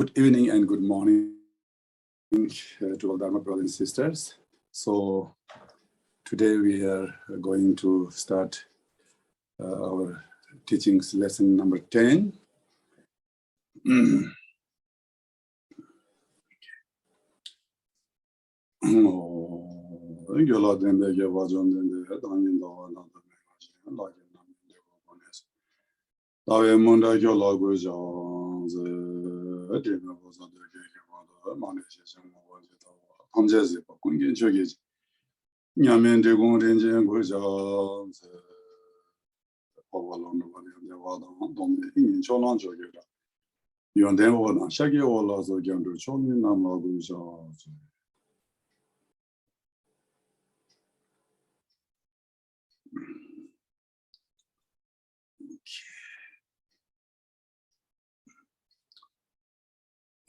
Good evening and good morning to all Dharma brothers and sisters. So today we are going to start our teachings lesson number 10.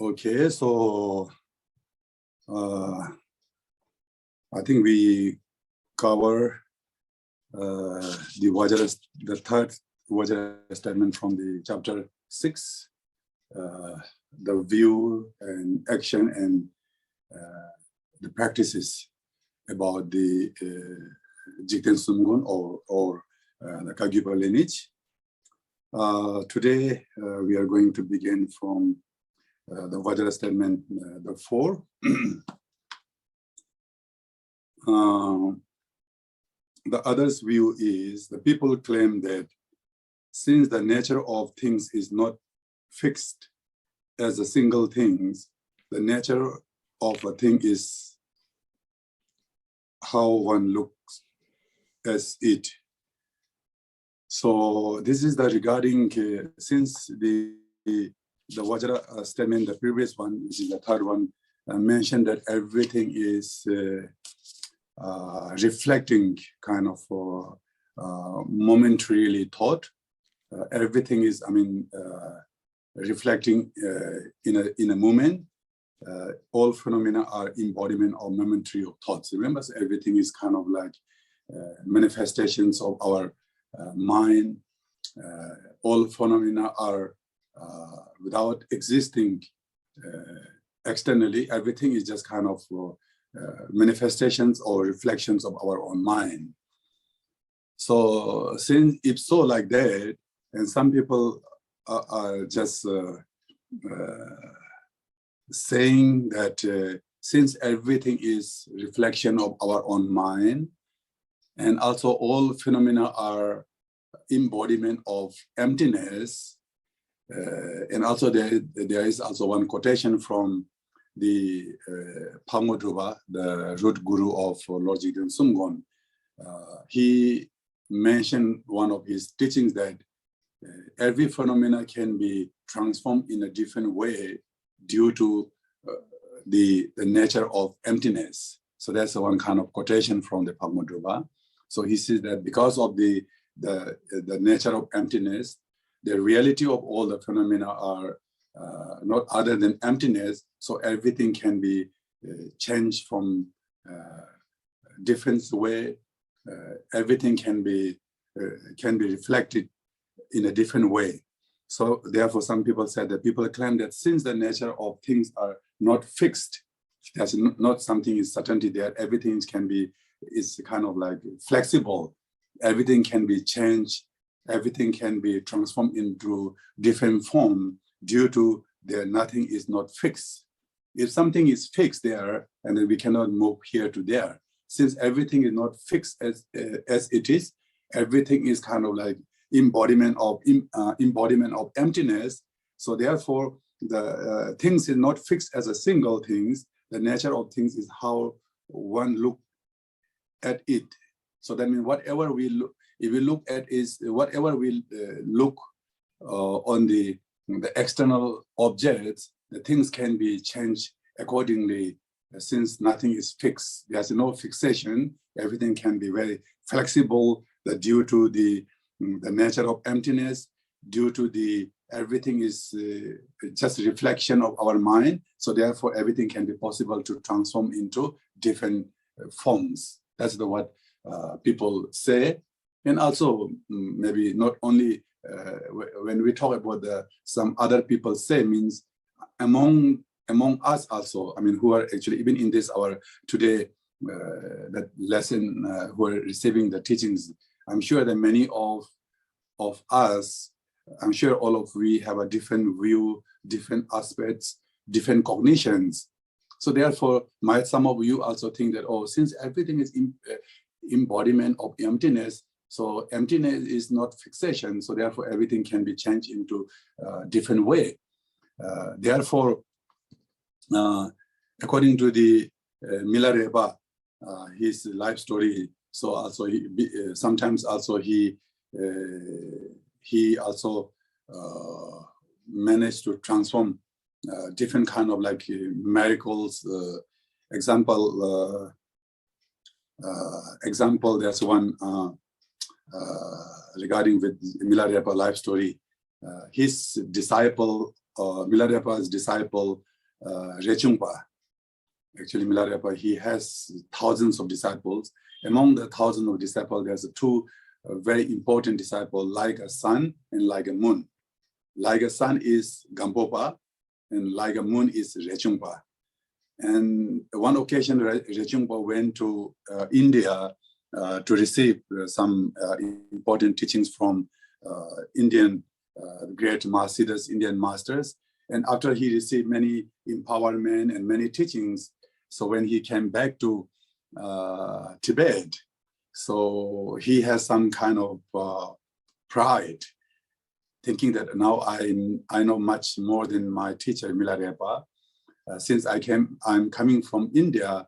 Okay, so I think we cover the third Vajra statement from the chapter 6, the view and action and the practices about the Jigten Sumgun or the Kagyupa lineage. Today we are going to begin from the Vajra statement, the 4. The other's view is the people claim that since the nature of things is not fixed as a single thing, the nature of a thing is how one looks as it. So this is the regarding since the Vajra statement, the previous one, which is the third one, mentioned that everything is reflecting kind of momentarily thought. Everything is, reflecting in a moment. All phenomena are embodiment or momentary of thoughts. Remember, so everything is kind of like manifestations of our mind. All phenomena are without existing externally. Everything is just kind of manifestations or reflections of our own mind. So since it's so like that, and some people are just saying that since everything is reflection of our own mind, and also all phenomena are embodiment of emptiness, and also there is also one quotation from the Pangodruva, the root guru of Lord Jigten Sumgon. He mentioned one of his teachings that every phenomena can be transformed in a different way due to the nature of emptiness. So that's one kind of quotation from the Pangodruva. So he says that because of the nature of emptiness, the reality of all the phenomena are not other than emptiness. So everything can be changed from different way. Everything can be reflected in a different way. So therefore, some people said that people claim that since the nature of things are not fixed, there's not something is certainty there. Everything is kind of like flexible. Everything can be changed. Everything can be transformed into different form due to nothing is not fixed. If something is fixed there, and then we cannot move here to there. Since everything is not fixed as it is, everything is kind of like embodiment of emptiness. So therefore, the things is not fixed as a single thing. The nature of things is how one look at it. So that means whatever we look, if we look at is whatever we look on the external objects, the things can be changed accordingly. Since nothing is fixed, there's no fixation. Everything can be very flexible. Due to the nature of emptiness, due to everything is just a reflection of our mind. So therefore, everything can be possible to transform into different forms. That's what people say. And also maybe not only when we talk about some other people say means among us also, I mean, who are actually even in this our today that lesson, who are receiving the teachings, I'm sure that many of us, I'm sure all of we have a different view, different aspects, different cognitions. So therefore, some of you also think that, oh, since everything is embodiment of emptiness, so emptiness is not fixation, so therefore everything can be changed into a different way. Therefore, according to the Milarepa, his life story, so also sometimes also he also managed to transform different kind of like miracles. Example, there's one regarding with Milarepa life story. His disciple, Milarepa's disciple, Rechungpa. Actually, Milarepa, he has thousands of disciples. Among the thousands of disciples, there's two very important disciples, like a sun and like a moon. Like a sun is Gampopa, and like a moon is Rechungpa. And one occasion, Rechungpa went to India to receive some important teachings from Indian great Mahasiddhas, Indian masters. And after he received many empowerment and many teachings, so when he came back to Tibet, so he has some kind of pride, thinking that now I know much more than my teacher Milarepa. Since I'm coming from India,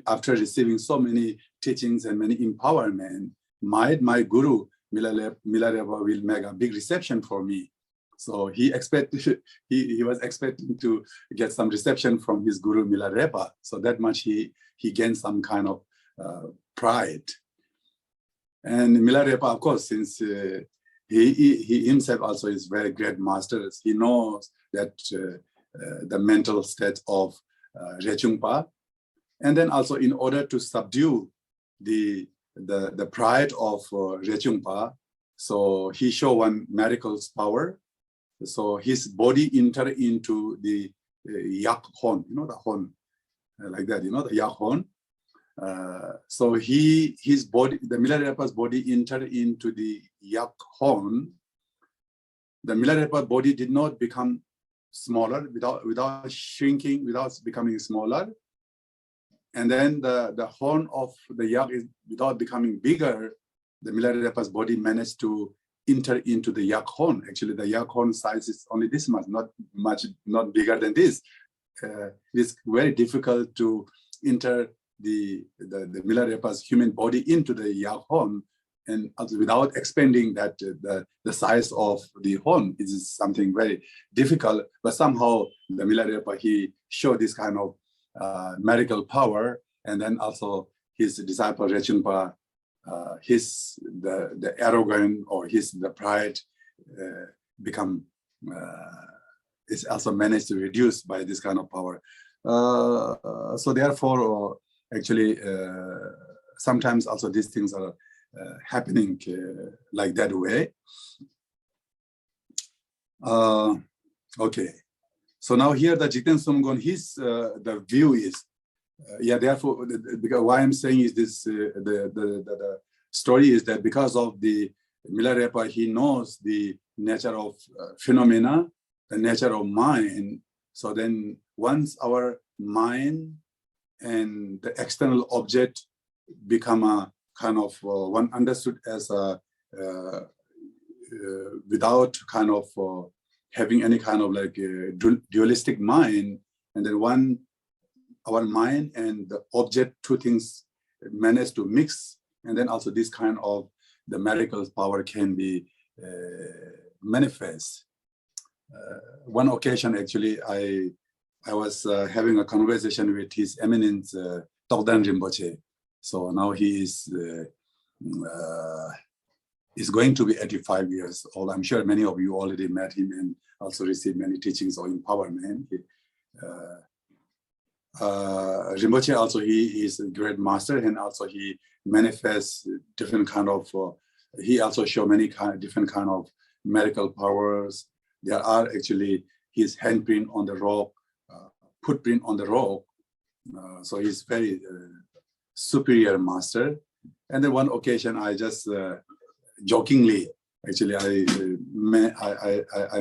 after receiving so many teachings and many empowerment, my guru Milarepa will make a big reception for me. So he was expecting to get some reception from his guru Milarepa. So that much he gained some kind of pride. And Milarepa, of course, since he himself also is very great master, he knows that the mental state of Rechungpa. And then also in order to subdue the pride of Rechungpa, so he showed one miracle's power. So his body entered into the yak horn, you know, the horn, like that, you know, the yak horn. So his body, the Milarepa's body entered into the yak horn. The Milarepa body did not become smaller without shrinking, without becoming smaller. And then the horn of the yak is without becoming bigger. The Milarepa's body managed to enter into the yak horn. Actually, the yak horn size is only this much, not bigger than this. It's very difficult to enter the Milarepa's human body into the yak horn, and without expanding that the size of the horn is something very difficult. But somehow the Milarepa, he showed this kind of medical power, and then also his disciple Rechungpa, the arrogance or the pride become is also managed to reduce by this kind of power. So therefore, actually, sometimes also these things are happening like that way. Okay, so now here the Jigten Sumgon, his the view is, therefore, because why I'm saying is this, the story is that because of the Milarepa, he knows the nature of phenomena, the nature of mind. So then once our mind and the external object become a kind of one understood as a without kind of having any kind of like dualistic mind, and then our mind and the object, two things manage to mix, and then also this kind of the miracle power can be manifest. One occasion, actually, I was having a conversation with His Eminence Togdan Rinpoche. So now he is going to be 85 years old. I'm sure many of you already met him and also received many teachings of empowerment. Rinpoche also, he is a great master, and also he manifests different kind of, he also show many different kind of medical powers. There are actually his handprint on the rock, footprint on the rock. So he's very superior master. And then one occasion, I just jokingly, actually, I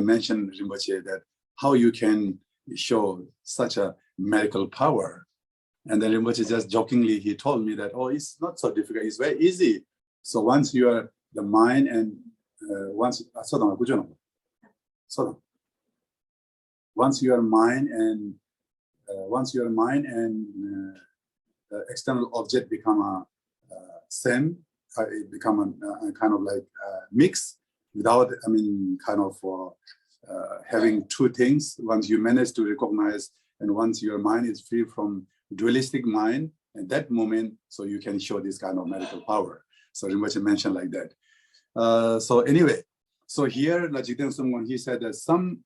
mentioned Rinpoche that how you can show such a miracle power. And then Rinpoche just jokingly, he told me that, oh, it's not so difficult, it's very easy. So once you are the mind and once your mind and external object become a same, it become a kind of like mix without, kind of having two things. Once you manage to recognize, and once your mind is free from dualistic mind, at that moment, so you can show this kind of medical power. So Rinpoche mentioned like that. So anyway, so here, Lajikden Sumgon, he said that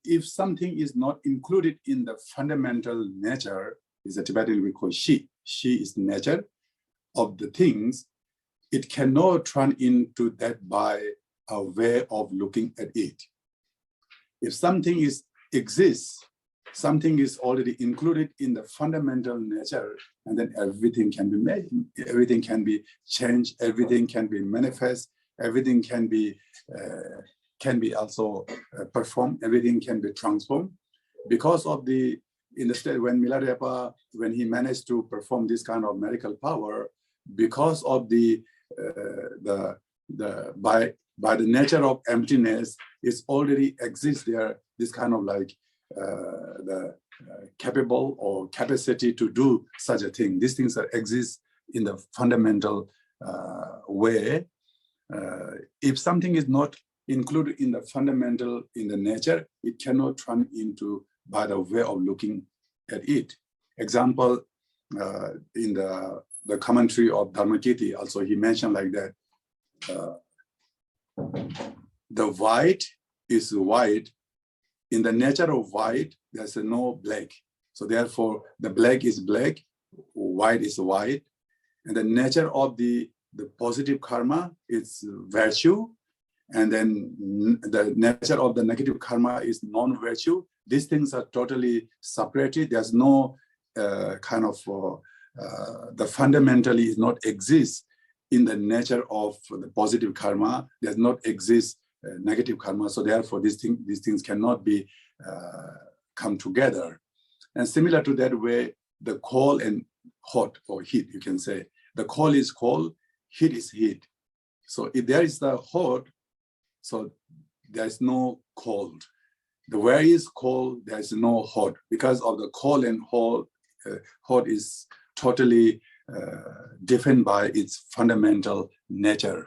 if something is not included in the fundamental nature, is a Tibetan we call shi. Shi is nature of the things. It cannot turn into that by a way of looking at it. If something exists, something is already included in the fundamental nature, and then everything can be made, everything can be changed, everything can be manifest, everything can be also performed, everything can be transformed. Because of in the state when Milarepa, when he managed to perform this kind of miracle power, because of by the nature of emptiness, it's already exists there, this kind of like the capable or capacity to do such a thing. These things that exist in the fundamental way. If something is not included in the fundamental, in the nature, it cannot turn into by the way of looking at it. Example, in the commentary of Dharmakirti, also he mentioned like that, the white is white. In the nature of white, there's no black. So therefore, the black is black, white is white. And the nature of the positive karma is virtue. And then the nature of the negative karma is non-virtue. These things are totally separated. There's no the fundamentally is not exist in the nature of the positive karma. Does not exist negative karma. So therefore, these things cannot be come together. And similar to that way, the cold and hot or heat, you can say, the cold is cold, heat is heat. So if there is the hot, so there is no cold. The where is cold, there is no hot, because of the cold and hot. Hot is totally different by its fundamental nature.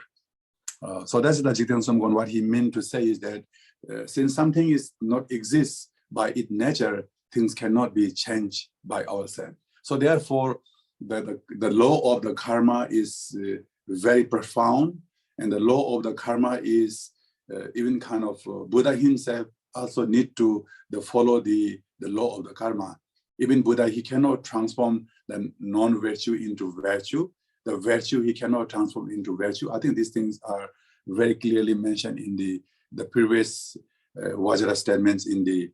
So that's the Jigten Sumgon. What he meant to say is that since something is not exists by its nature, things cannot be changed by ourselves. So therefore, the law of the karma is very profound, and the law of the karma is even kind of Buddha himself also need to follow the law of the karma. Even Buddha, he cannot transform the non-virtue into virtue. The virtue he cannot transform into virtue. I think these things are very clearly mentioned in the previous Vajra statements in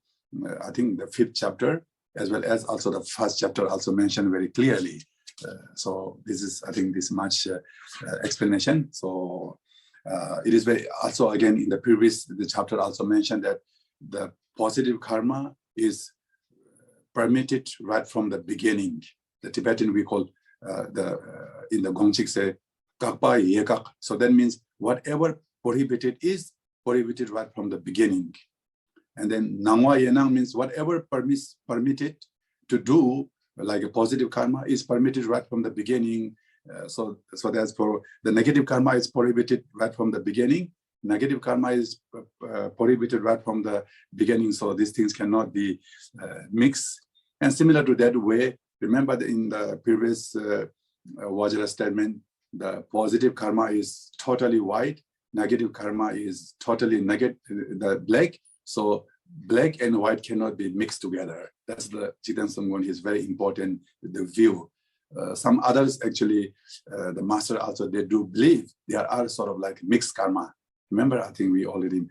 I think the 5th chapter, as well as also the 1st chapter also mentioned very clearly. So this is, I think, this much explanation. So it is very, also again in the chapter also mentioned that the positive karma is permitted right from the beginning. The Tibetan we call in the Gongchig say kakpa yekak. So that means whatever prohibited is prohibited right from the beginning. And then nangwa yenang means whatever permitted to do, like a positive karma, is permitted right from the beginning. So that's for the negative karma is prohibited right from the beginning. Negative karma is prohibited right from the beginning. So these things cannot be mixed. And similar to that way, remember that in the previous Vajra statement, the positive karma is totally white, negative karma is totally the black. So black and white cannot be mixed together. That's the Jigten Sumgon is very important, the view. Some others actually, the master also, they do believe there are sort of like mixed karma. Remember, I think we already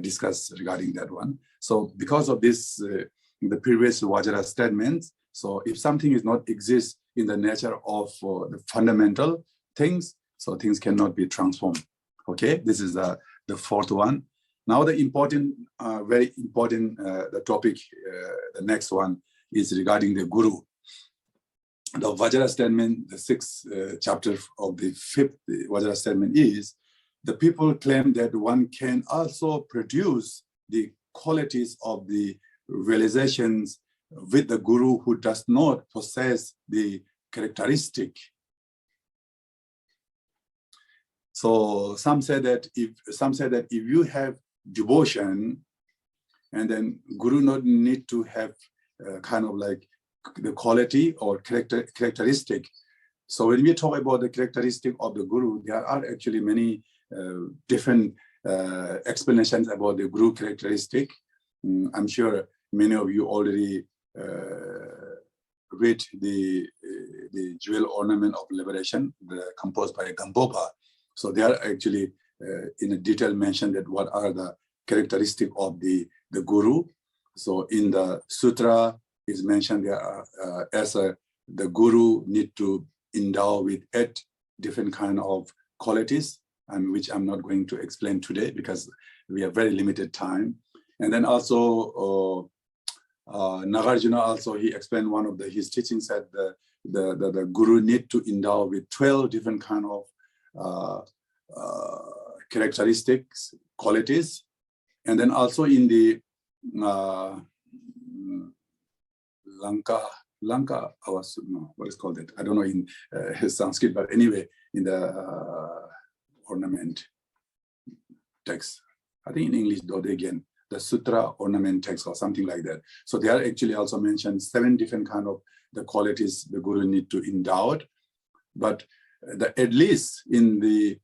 discussed regarding that one. So because of this, the previous Vajra statements, so if something is not exist in the nature of the fundamental things, so things cannot be transformed. Okay, this is the fourth one. Now the important, very important, the topic, the next one is regarding the Guru. The Vajra statement, the sixth chapter of the fifth Vajra statement is, the people claim that one can also produce the qualities of the realizations with the Guru who does not possess the characteristic. So some say that if you have devotion, and then Guru not need to have kind of like the quality or characteristic. So when we talk about the characteristic of the Guru, there are actually many different explanations about the Guru characteristic. I'm sure many of you already read the jewel ornament of liberation, composed by Khenpo. So they are actually in a detail mentioned that what are the characteristics of the Guru. So in the sutra, it's mentioned there the Guru need to endow with 8 different kind of qualities, and which I'm not going to explain today because we have very limited time. And then also Nagarjuna also, he explained one of his teachings that the Guru need to endow with 12 different kind of characteristics, qualities. And then also in the Lanka, what is called it? I don't know in Sanskrit, but anyway, in the ornament text, I think in English, Dodegan, the Sutra ornament text or something like that. So they are actually also mentioned 7 different kind of the qualities the Guru need to endow it. But at least in the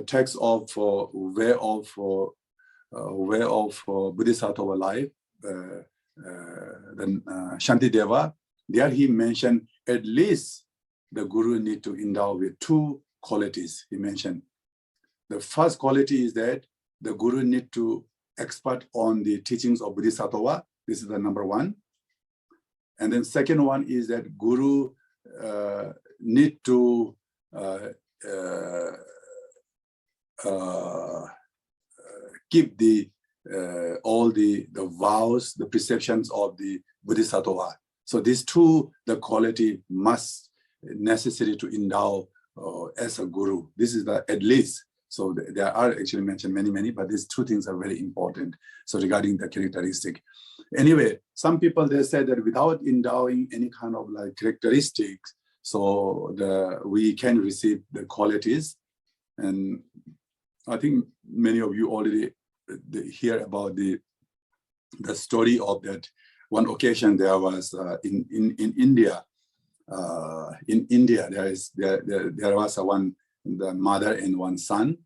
text of way of Bodhisattva life, then Shantideva, there he mentioned at least the Guru need to endow with 2 qualities. He mentioned the first quality is that the Guru need to expert on the teachings of Bodhisattva. This is the number 1. And then second one is that Guru need to keep all the vows, the perceptions of the Bodhisattva. So these 2, the quality must necessary to endow as a Guru. This is the at least. So there are actually mentioned many, but these 2 things are very important. So regarding the characteristic. Anyway, some people, they say that without endowing any kind of like characteristics, so we can receive the qualities. And I think many of you already hear about the story of that one occasion. There was in India. In India, there was the mother and one son,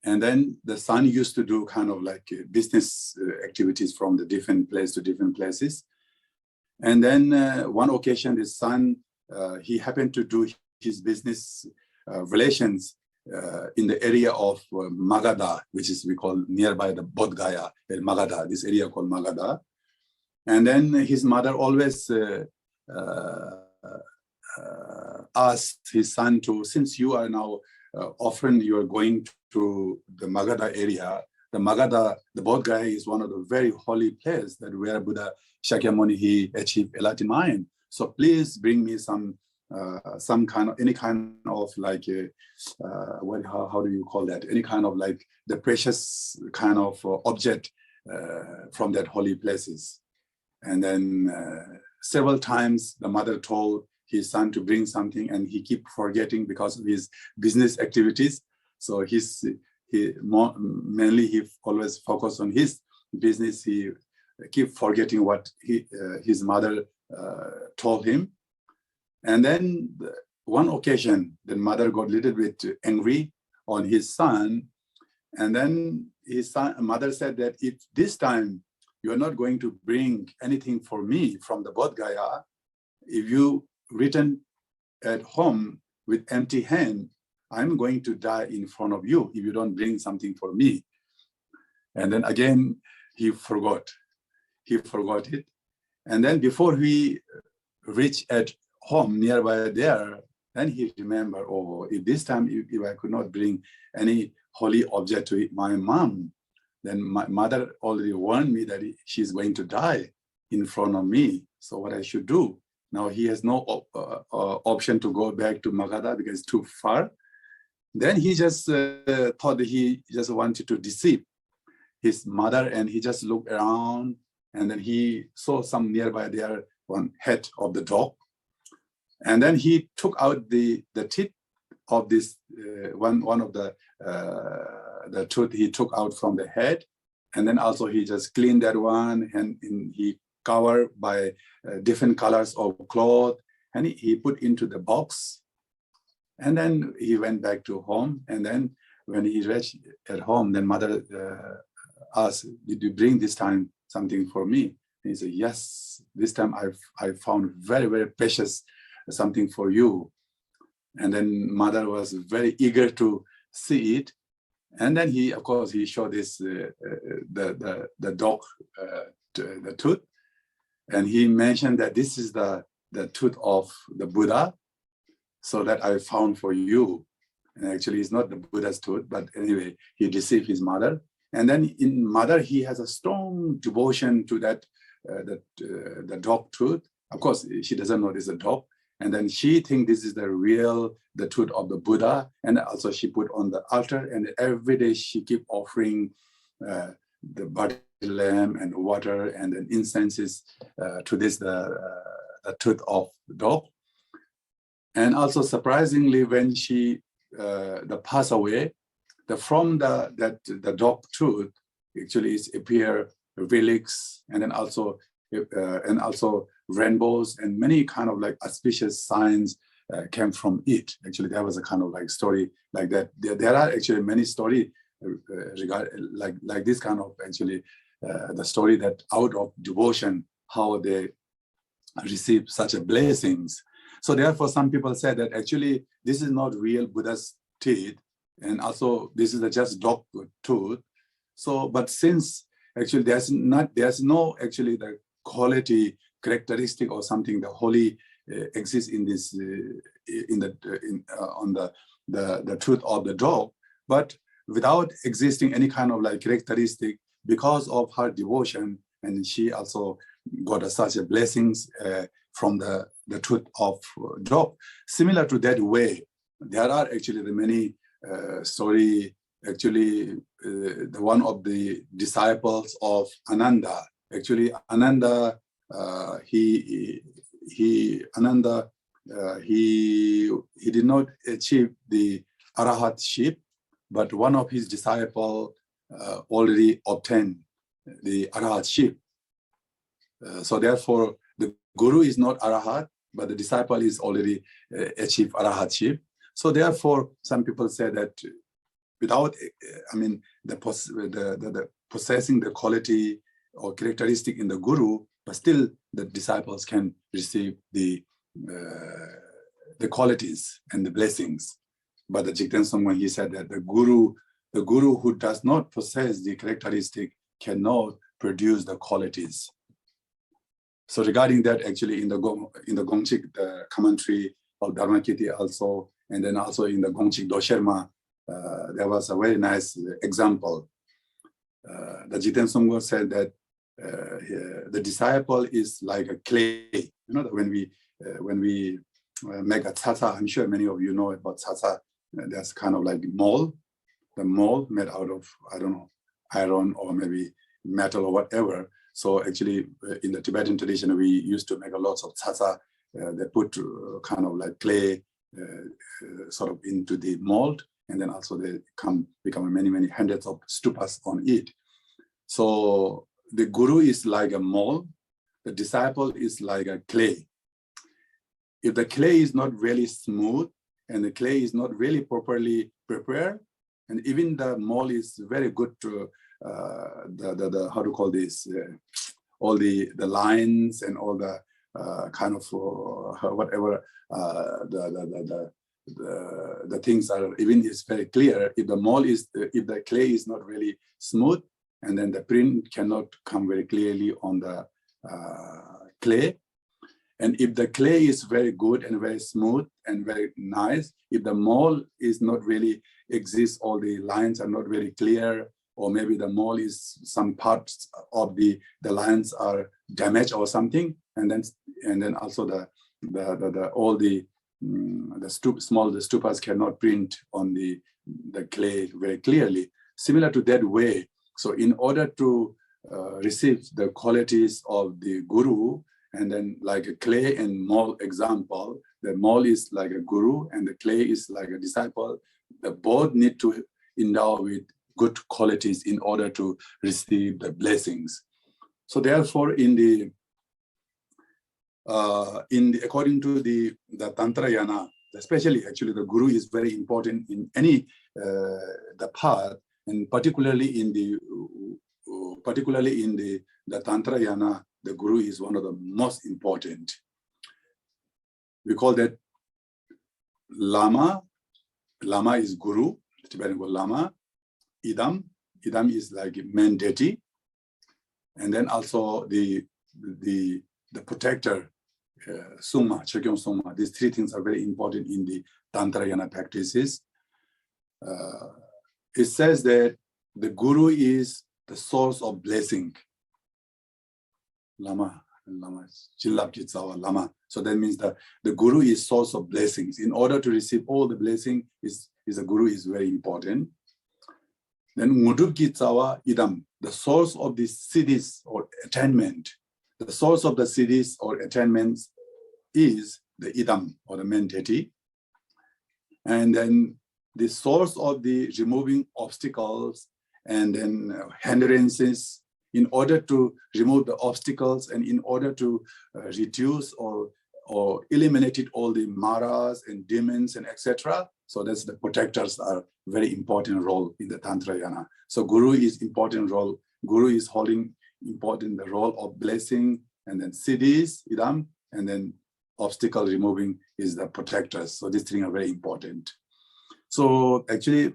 and then the son used to do kind of like business activities from the different place to different places. And then one occasion, the son he happened to do his business relations in the area of Magadha, which is we call nearby the Bodh Gaya, Magadha, this area called Magadha. And then his mother always asked his son to, since you are now often you are going to the Magadha area, the Magadha, the Bodh Gaya is one of the very holy places that where Buddha Shakyamuni he achieved enlightenment. So please bring me some kind of, any kind of like how do you call that? Any kind of like the precious kind of object from that holy places. And then several times the mother told his son to bring something, and he keep forgetting because of his business activities. So he always focused on his business. He keep forgetting what his mother told him. And then one occasion, the mother got a little bit angry on his son. And then mother said that if this time you are not going to bring anything for me from the Bodh Gaya, if you return at home with empty hand, I'm going to die in front of you if you don't bring something for me. And then again, he forgot. He forgot it. And then before he reached at home nearby there, then he remembered, oh, if this time, if I could not bring any holy object to my mom, then my mother already warned me that she's going to die in front of me. So what I should do? Now he has no option to go back to Magadha because it's too far. Then he just thought that he just wanted to deceive his mother, and he just looked around, and then he saw some nearby there one head of the dog. And then he took out the teeth of this one of the tooth he took out from the head, and then also he just cleaned that one, and he covered by different colors of cloth, and he put into the box. And then he went back to home. And then when he reached at home, then mother asked, "Did you bring this time something for me?" And he said, "Yes, this time I found very, very precious something for you." And then mother was very eager to see it. And then he, of course, he showed this the dog, the tooth, and he mentioned that this is the tooth of the Buddha, so that I found for you. And actually, it's not the Buddha's tooth, but anyway, he deceived his mother. And then in mother, he has a strong devotion to that the dog tooth. Of course, she doesn't know this is a dog. And then she thinks this is the tooth of the Buddha. And also she put on the altar, and every day she keep offering the body lamb and water and then incenses to this, the tooth of the dog. And also surprisingly, when she passed away, from the dog tooth actually is appear relics, and then also rainbows and many kind of like auspicious signs came from it. Actually, there was a kind of like story like that. There are actually many stories like this kind of actually the story that out of devotion, how they receive such a blessings. So therefore, some people say that actually this is not real Buddha's teeth, and also this is just dog tooth. So, but since actually there's no actually the quality characteristic or something the holy exists in this on the tooth of the dog, but without existing any kind of like characteristic, because of her devotion, and she also got such a blessings from the tooth of dog. Similar to that way, there are actually the many story. Actually, the one of the disciples of Ananda. Actually, Ananda, he did not achieve the arahatship, but one of his disciples already obtained the arahatship. So therefore, the guru is not arahat, but the disciple is already achieved arahatship. So therefore, some people say that without, the possessing the quality or characteristic in the guru, but still the disciples can receive the qualities and the blessings. But the Jigten Songman, he said that the guru who does not possess the characteristic cannot produce the qualities. So regarding that, actually in the Gongchig, the commentary of Dharmakirti also, and then also in the Gongchig Dosherma, there was a very nice example. The Jigten Songman said that the disciple is like a clay. You know, when we make a tsatsa, I'm sure many of you know about tsatsa. That's kind of like mold, the mold made out of, I don't know, iron or maybe metal or whatever. So actually, in the Tibetan tradition, we used to make a lot of tsatsa. They put kind of like clay sort of into the mold, and then also they become many hundreds of stupas on it. So the guru is like a mold, the disciple is like a clay. If the clay is not really smooth and the clay is not really properly prepared, and even the mold is very good to how to call this, all the lines and all the kind of whatever the the things are even is very clear. If the clay is not really smooth, and then the print cannot come very clearly on the clay. And if the clay is very good and very smooth and very nice, if the mold is not really exists, all the lines are not very clear, or maybe the mold is some parts of the lines are damaged or something, and then also the stupas cannot print on the clay very clearly. Similar to that way, so in order to receive the qualities of the guru, and then like a clay and mold example, the mold is like a guru and the clay is like a disciple. The both need to endow with good qualities in order to receive the blessings. So therefore, according to the Tantrayana, especially actually the guru is very important in any the path, and particularly in the Tantrayana, the guru is one of the most important. We call that lama. Lama is guru, Tibetan word lama. Idam is like main deity, and then also the protector, summa, Chogyam summa. These three things are very important in the Tantrayana practices. It says that the guru is the source of blessing. Lama, Chillab Kitsawa, Lama. So that means that the guru is source of blessings. In order to receive all the blessing, a guru is very important. Then Mudub Kitsawa Idam, the source of the siddhis or attainment. The source of the siddhis or attainments is the Idam or the main deity. And then the source of the removing obstacles and then hindrances, in order to remove the obstacles and in order to reduce or eliminate all the maras and demons and etc. So that's the protectors are very important role in the Tantrayana. So guru is important role. Guru is holding important the role of blessing, and then siddhis, idam, and then obstacle removing is the protectors. So these things are very important. So actually,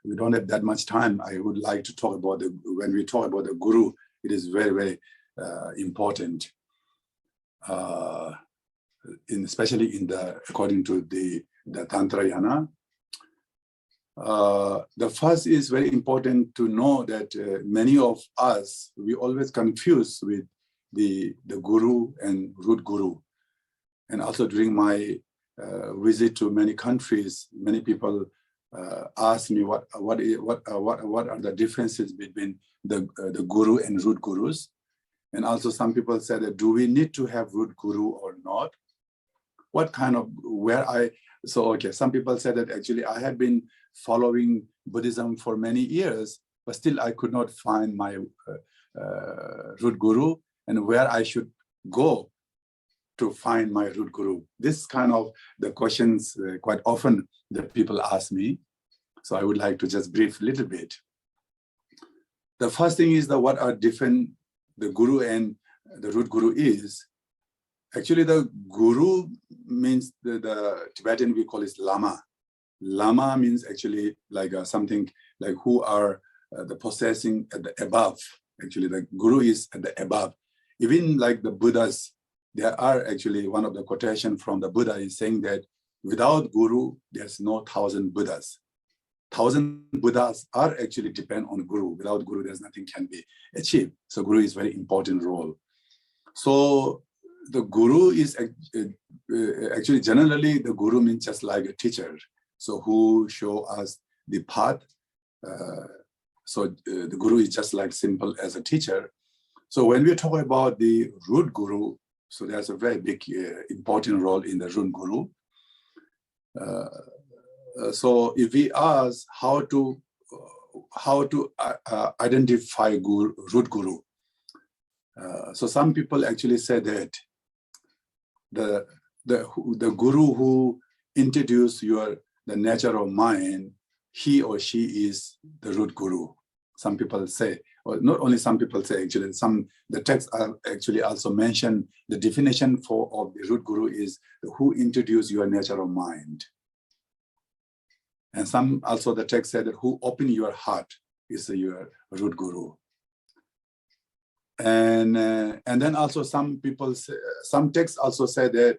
we don't have that much time. I would like to talk about when we talk about the guru, it is very, very important, especially according to the Tantrayana. The first is very important to know that many of us, we always confuse with the guru and root guru. And also during my visit to many countries, many people ask me what are the differences between the guru and root gurus. And also some people said that, do we need to have root guru or not? What kind of, some people said that actually I had been following Buddhism for many years, but still I could not find my root guru and where I should go to find my root guru. This kind of the questions quite often that people ask me. So I would like to just brief a little bit. The first thing is that what are different the guru and the root guru is. Actually, the guru means the Tibetan we call it lama. Lama means actually like something like who are the possessing at the above. Actually, the guru is at the above. Even like the Buddhas, there are actually one of the quotation from the Buddha is saying that without guru, there's no 1,000 Buddhas. 1,000 Buddhas are actually depend on guru. Without guru, there's nothing can be achieved. So guru is very important role. So the guru is actually generally the guru means just like a teacher. So who show us the path. The guru is just like simple as a teacher. So when we talk about the root guru, so there's a very big important role in the root guru. So if we ask how to identify root guru, so some people actually say that the guru who introduce the nature of mind, he or she is the root guru. Some people say, or not only some people say, actually, the texts are actually also mention the definition of the root guru is who introduce your nature of mind. And some also the text said that who open your heart is your root guru. And then also some people say, some texts also say that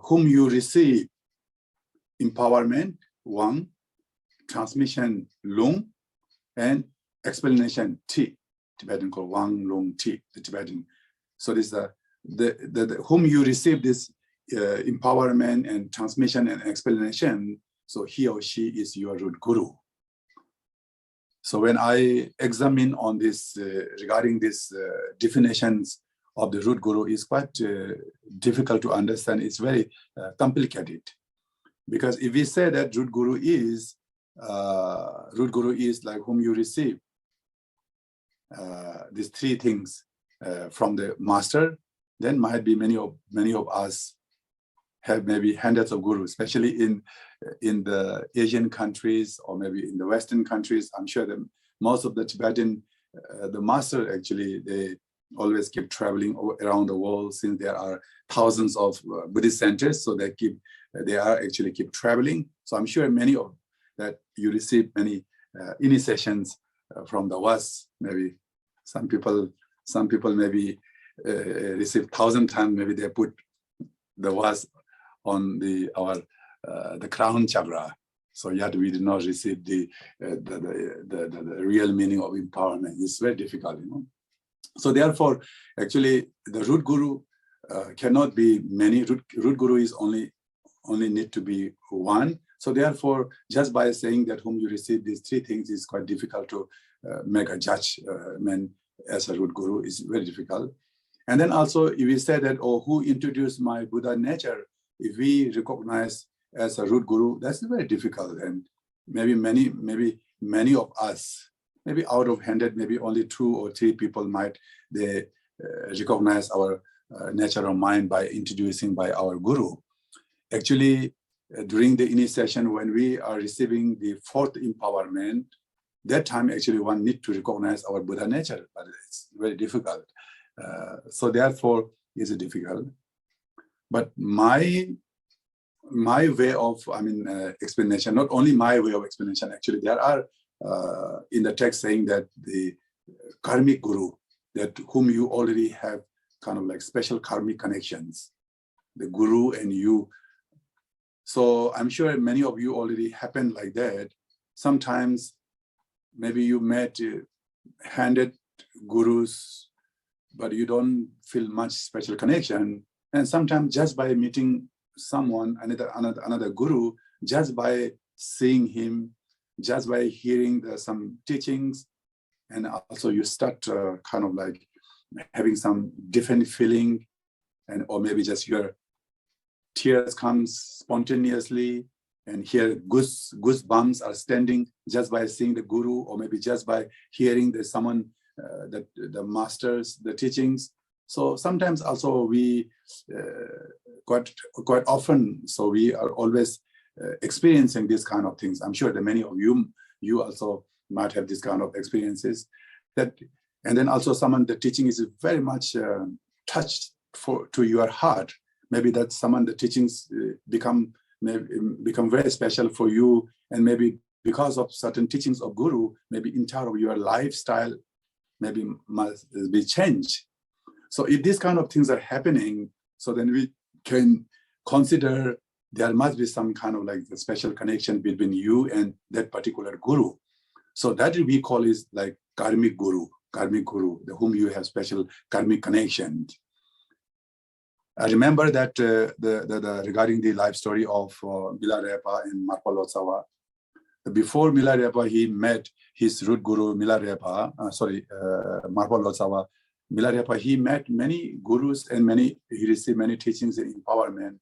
whom you receive empowerment, Wang, transmission, Lung, and explanation, Ti, Tibetan called Wang, Lung, Ti, the Tibetan. So this is the whom you receive this empowerment and transmission and explanation, so he or she is your root guru. So when I examine on this, regarding this definitions of the root guru is quite difficult to understand. It's very complicated. Because if we say that root guru is like whom you receive these three things from the master, then might be many of us have maybe hundreds of gurus, especially in the Asian countries or maybe in the Western countries. I'm sure that most of the Tibetan, the master actually, they always keep traveling around the world, since there are thousands of Buddhist centers, so they are actually keep traveling. So I'm sure many of that you receive many initiations from the West. Maybe some people maybe receive 1,000 times. Maybe they put the West on the crown chakra. So yet we did not receive the real meaning of empowerment. It's very difficult, you know. So therefore, actually, the root guru cannot be many. Root guru is only need to be one. So therefore, just by saying that whom you receive these three things is quite difficult to make a judgment as a root guru. Is very difficult. And then also, if we say that, oh, who introduced my Buddha nature, if we recognize as a root guru, that's very difficult. And maybe many of us, maybe out of 100, maybe only 2 or 3 people might they recognize our nature of mind by introducing by our guru. Actually, during the initiation, when we are receiving the 4th empowerment, that time actually one need to recognize our Buddha nature, but it's very difficult. So therefore, it's difficult. But my way of, explanation, not only my way of explanation, actually, there are in the text saying that the karmic guru, that whom you already have kind of like special karmic connections, the guru and you. So I'm sure many of you already happened like that. Sometimes maybe you met 100 gurus, but you don't feel much special connection. And sometimes just by meeting someone, another guru, just by seeing him, just by hearing some teachings, and also you start kind of like having some different feeling, and or maybe just your tears comes spontaneously, and here goosebumps are standing just by seeing the guru, or maybe just by hearing someone the masters, the teachings. So sometimes also we quite often, so we are always experiencing these kind of things. I'm sure that many of you also might have this kind of experiences. And then also the teaching is very much touched to your heart. Maybe that the teachings become very special for you, and maybe because of certain teachings of guru, maybe entire of your lifestyle maybe must be changed. So if these kind of things are happening, so then we can consider there must be some kind of like a special connection between you and that particular guru. So that we call is like karmic guru, the whom you have special karmic connection. I remember that regarding the life story of Milarepa and Marpa Lotsawa. Before Milarepa, he met his root guru Marpa Lotsawa. Milarepa, he met many gurus and he received many teachings and empowerment,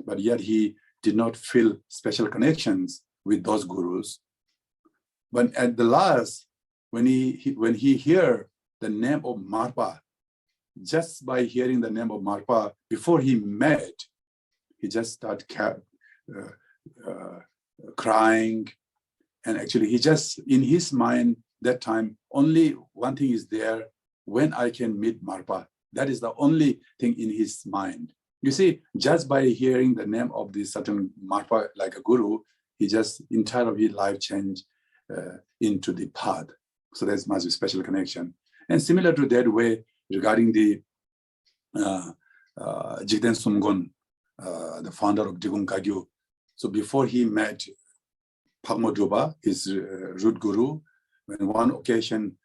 but yet he did not feel special connections with those gurus. But at the last, when he heard the name of Marpa, just by hearing the name of Marpa, before he met, he just started crying. And actually, he just, in his mind, that time, only one thing is there: when I can meet Marpa. That is the only thing in his mind. You see, just by hearing the name of this certain Marpa, like a guru, he just entire of his life changed into the path. So that's much special connection. And similar to that way, regarding the Jigten Sumgon, the founder of Digung Kagyu. So before he met Phagmo Drupal, his root guru, when one occasion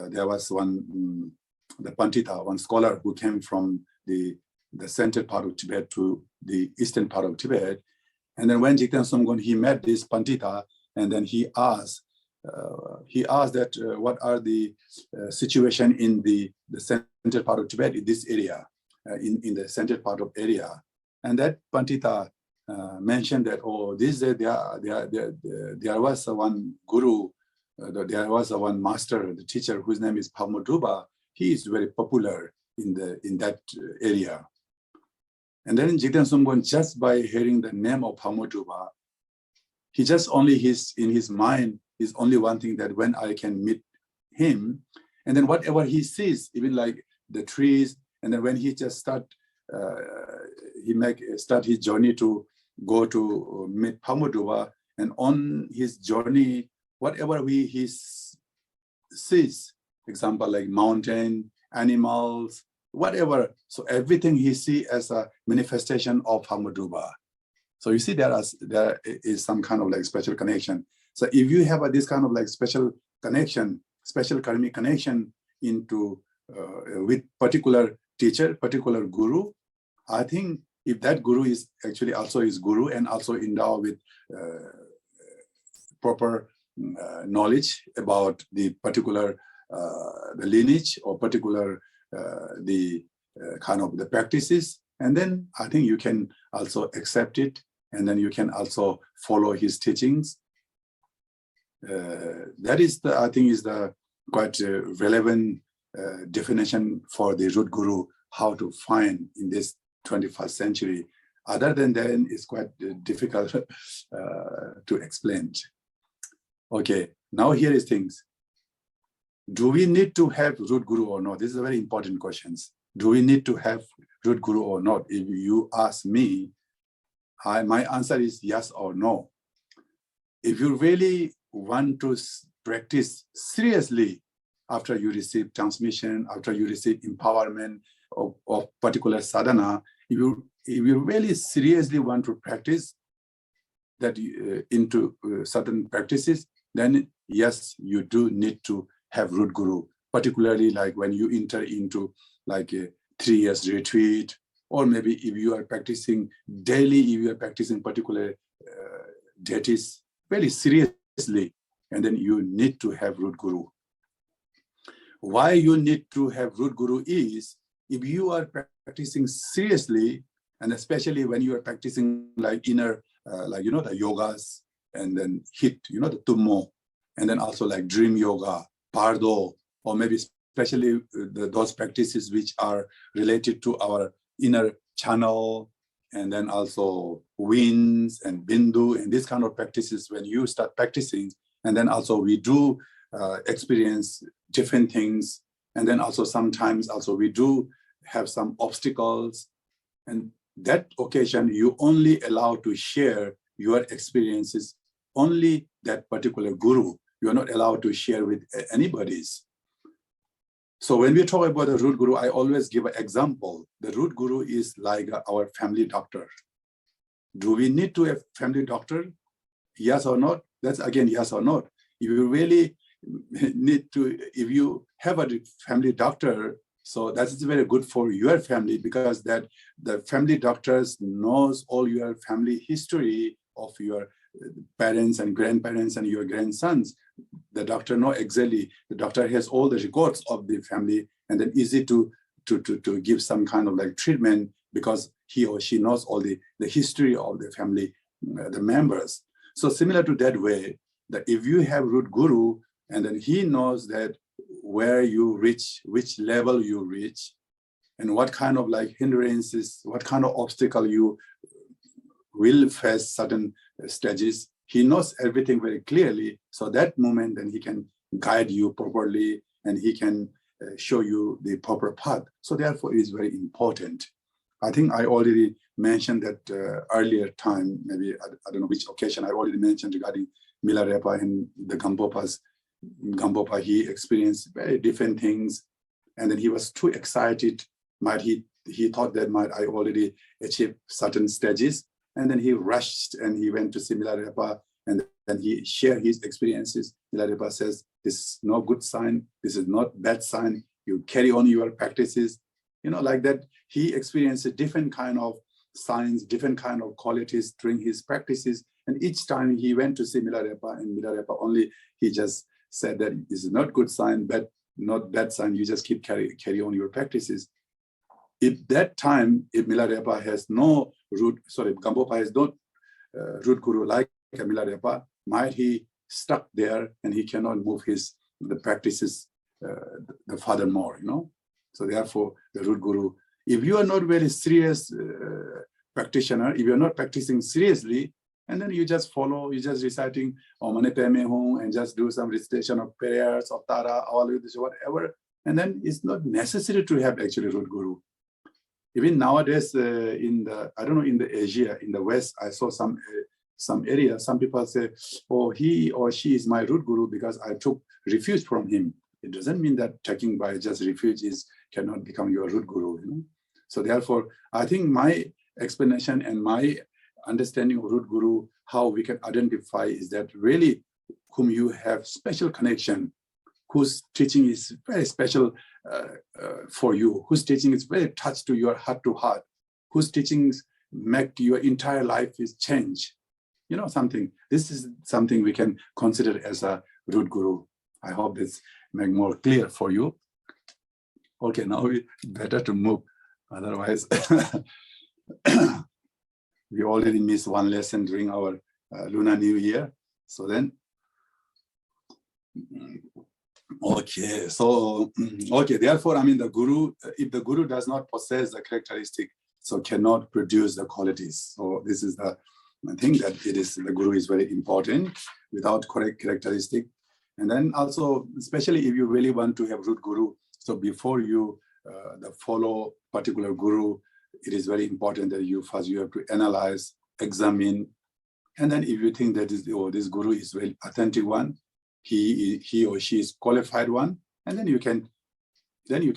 there was one, the Pandita, one scholar who came from the central part of Tibet to the eastern part of Tibet. And then when Jigten Sumgon, he met this Pandita, and then he asked that what are the situation in the central part of Tibet, in this area, in the central part of area. And that Pandita mentioned that, oh, there was one guru, there was one master, the teacher, whose name is Phagmo Drupal. He is very popular in that area. And then Jigten Sumgon, just by hearing the name of Phagmo Drupal, he just only in his mind is only one thing, that when I can meet him, and then whatever he sees, even like the trees, and then when he just start his journey to go to meet Phagmo Drupal, and on his journey, whatever he sees, example like mountain, animals, whatever, so everything he see as a manifestation of Phagmo Drupal. So you see there is some kind of like special connection. So if you have this kind of like special connection, special karmic connection into with particular teacher, particular guru, I think if that guru is actually also his guru and also endowed with proper knowledge about the particular the lineage or particular the kind of the practices, and then I think you can also accept it, and then you can also follow his teachings. That is I think is the quite relevant definition for the root guru, how to find in this 21st century. Other than that, it's quite difficult to explain. Okay, now here is things. Do we need to have root guru or not? This is a very important question. Do we need to have root guru or not? If you ask me, my answer is yes or no. If you really want to practice seriously after you receive transmission, after you receive empowerment of particular sadhana, if you really seriously want to practice that into certain practices, then yes, you do need to have root guru, particularly like when you enter into like a 3 years retreat, or maybe if you are practicing daily, if you are practicing particular deities very seriously, and then you need to have root guru. Why you need to have root guru is, if you are practicing seriously, and especially when you are practicing like inner, like, you know, the yogas, and then hit, you know, the tummo, and then also like dream yoga, pardo, or maybe especially those practices which are related to our inner channel, and then also winds and bindu, and these kind of practices, when you start practicing, and then also we do experience different things, and then also sometimes also we do have some obstacles, and that occasion you only allow to share your experiences only that particular guru. You are not allowed to share with anybody's. So when we talk about the root guru, I always give an example. The root guru is like our family doctor. Do we need to have family doctor? Yes or not? That's again yes or not. If you really need to, if you have a family doctor, so that's very good for your family, because that the family doctors knows all your family history of your parents and grandparents and your grandsons. The doctor knows exactly, the doctor has all the records of the family, and then easy to give some kind of like treatment, because he or she knows all the history of the family, the members. So similar to that way, that if you have root guru, and then he knows that where you reach, which level you reach, and what kind of like hindrances, what kind of obstacle you will face certain stages. He knows everything very clearly. So that moment, then he can guide you properly, and he can show you the proper path. So therefore, it is very important. I think I already mentioned that earlier time, maybe I don't know which occasion I already mentioned regarding Milarepa and the Gampopa. He experienced very different things, and then he was too excited. He thought that might I already achieved certain stages, and then he rushed and he went to see Milarepa, and then he shared his experiences. Milarepa says, "This is no good sign. This is not bad sign. You carry on your practices." Like that, he experienced a different kind of signs, different kind of qualities during his practices. And each time he went to see Milarepa, and Milarepa only, he just said that this is not good sign, but not bad sign. You just keep carry on your practices. If Milarepa has no Gampopa has no root guru like Milarepa, might he stuck there and he cannot move the practices the furthermore, So therefore, the root guru, if you are not very serious practitioner, if you're not practicing seriously, and then you just follow, you just reciting Om Mani Padme Hum and just do some recitation of prayers, of Tara, all of this, whatever, and then it's not necessary to have actually root guru. Even nowadays, in the Asia, in the West, I saw some area, some people say, "Oh, he or she is my root guru because I took refuge from him." It doesn't mean that taking by just refuge cannot become your root guru. So therefore, I think my explanation and my understanding of root guru, how we can identify, is that really whom you have special connection, whose teaching is very special for you, whose teaching is very touched to your heart to heart, whose teachings make your entire life is change. Something. This is something we can consider as a root guru. I hope this make more clear for you. Okay, now we better to move. Otherwise, we already missed one lesson during our Lunar New Year. So then, okay. So, therefore, the guru, if the guru does not possess the characteristic, so cannot produce the qualities. So this is the thing that the guru is very important without correct characteristic. And then also, especially if you really want to have root guru, so before you follow particular guru, it is very important that you have to analyze, examine, and then if you think that this guru is very authentic one, he or she is qualified one, and then you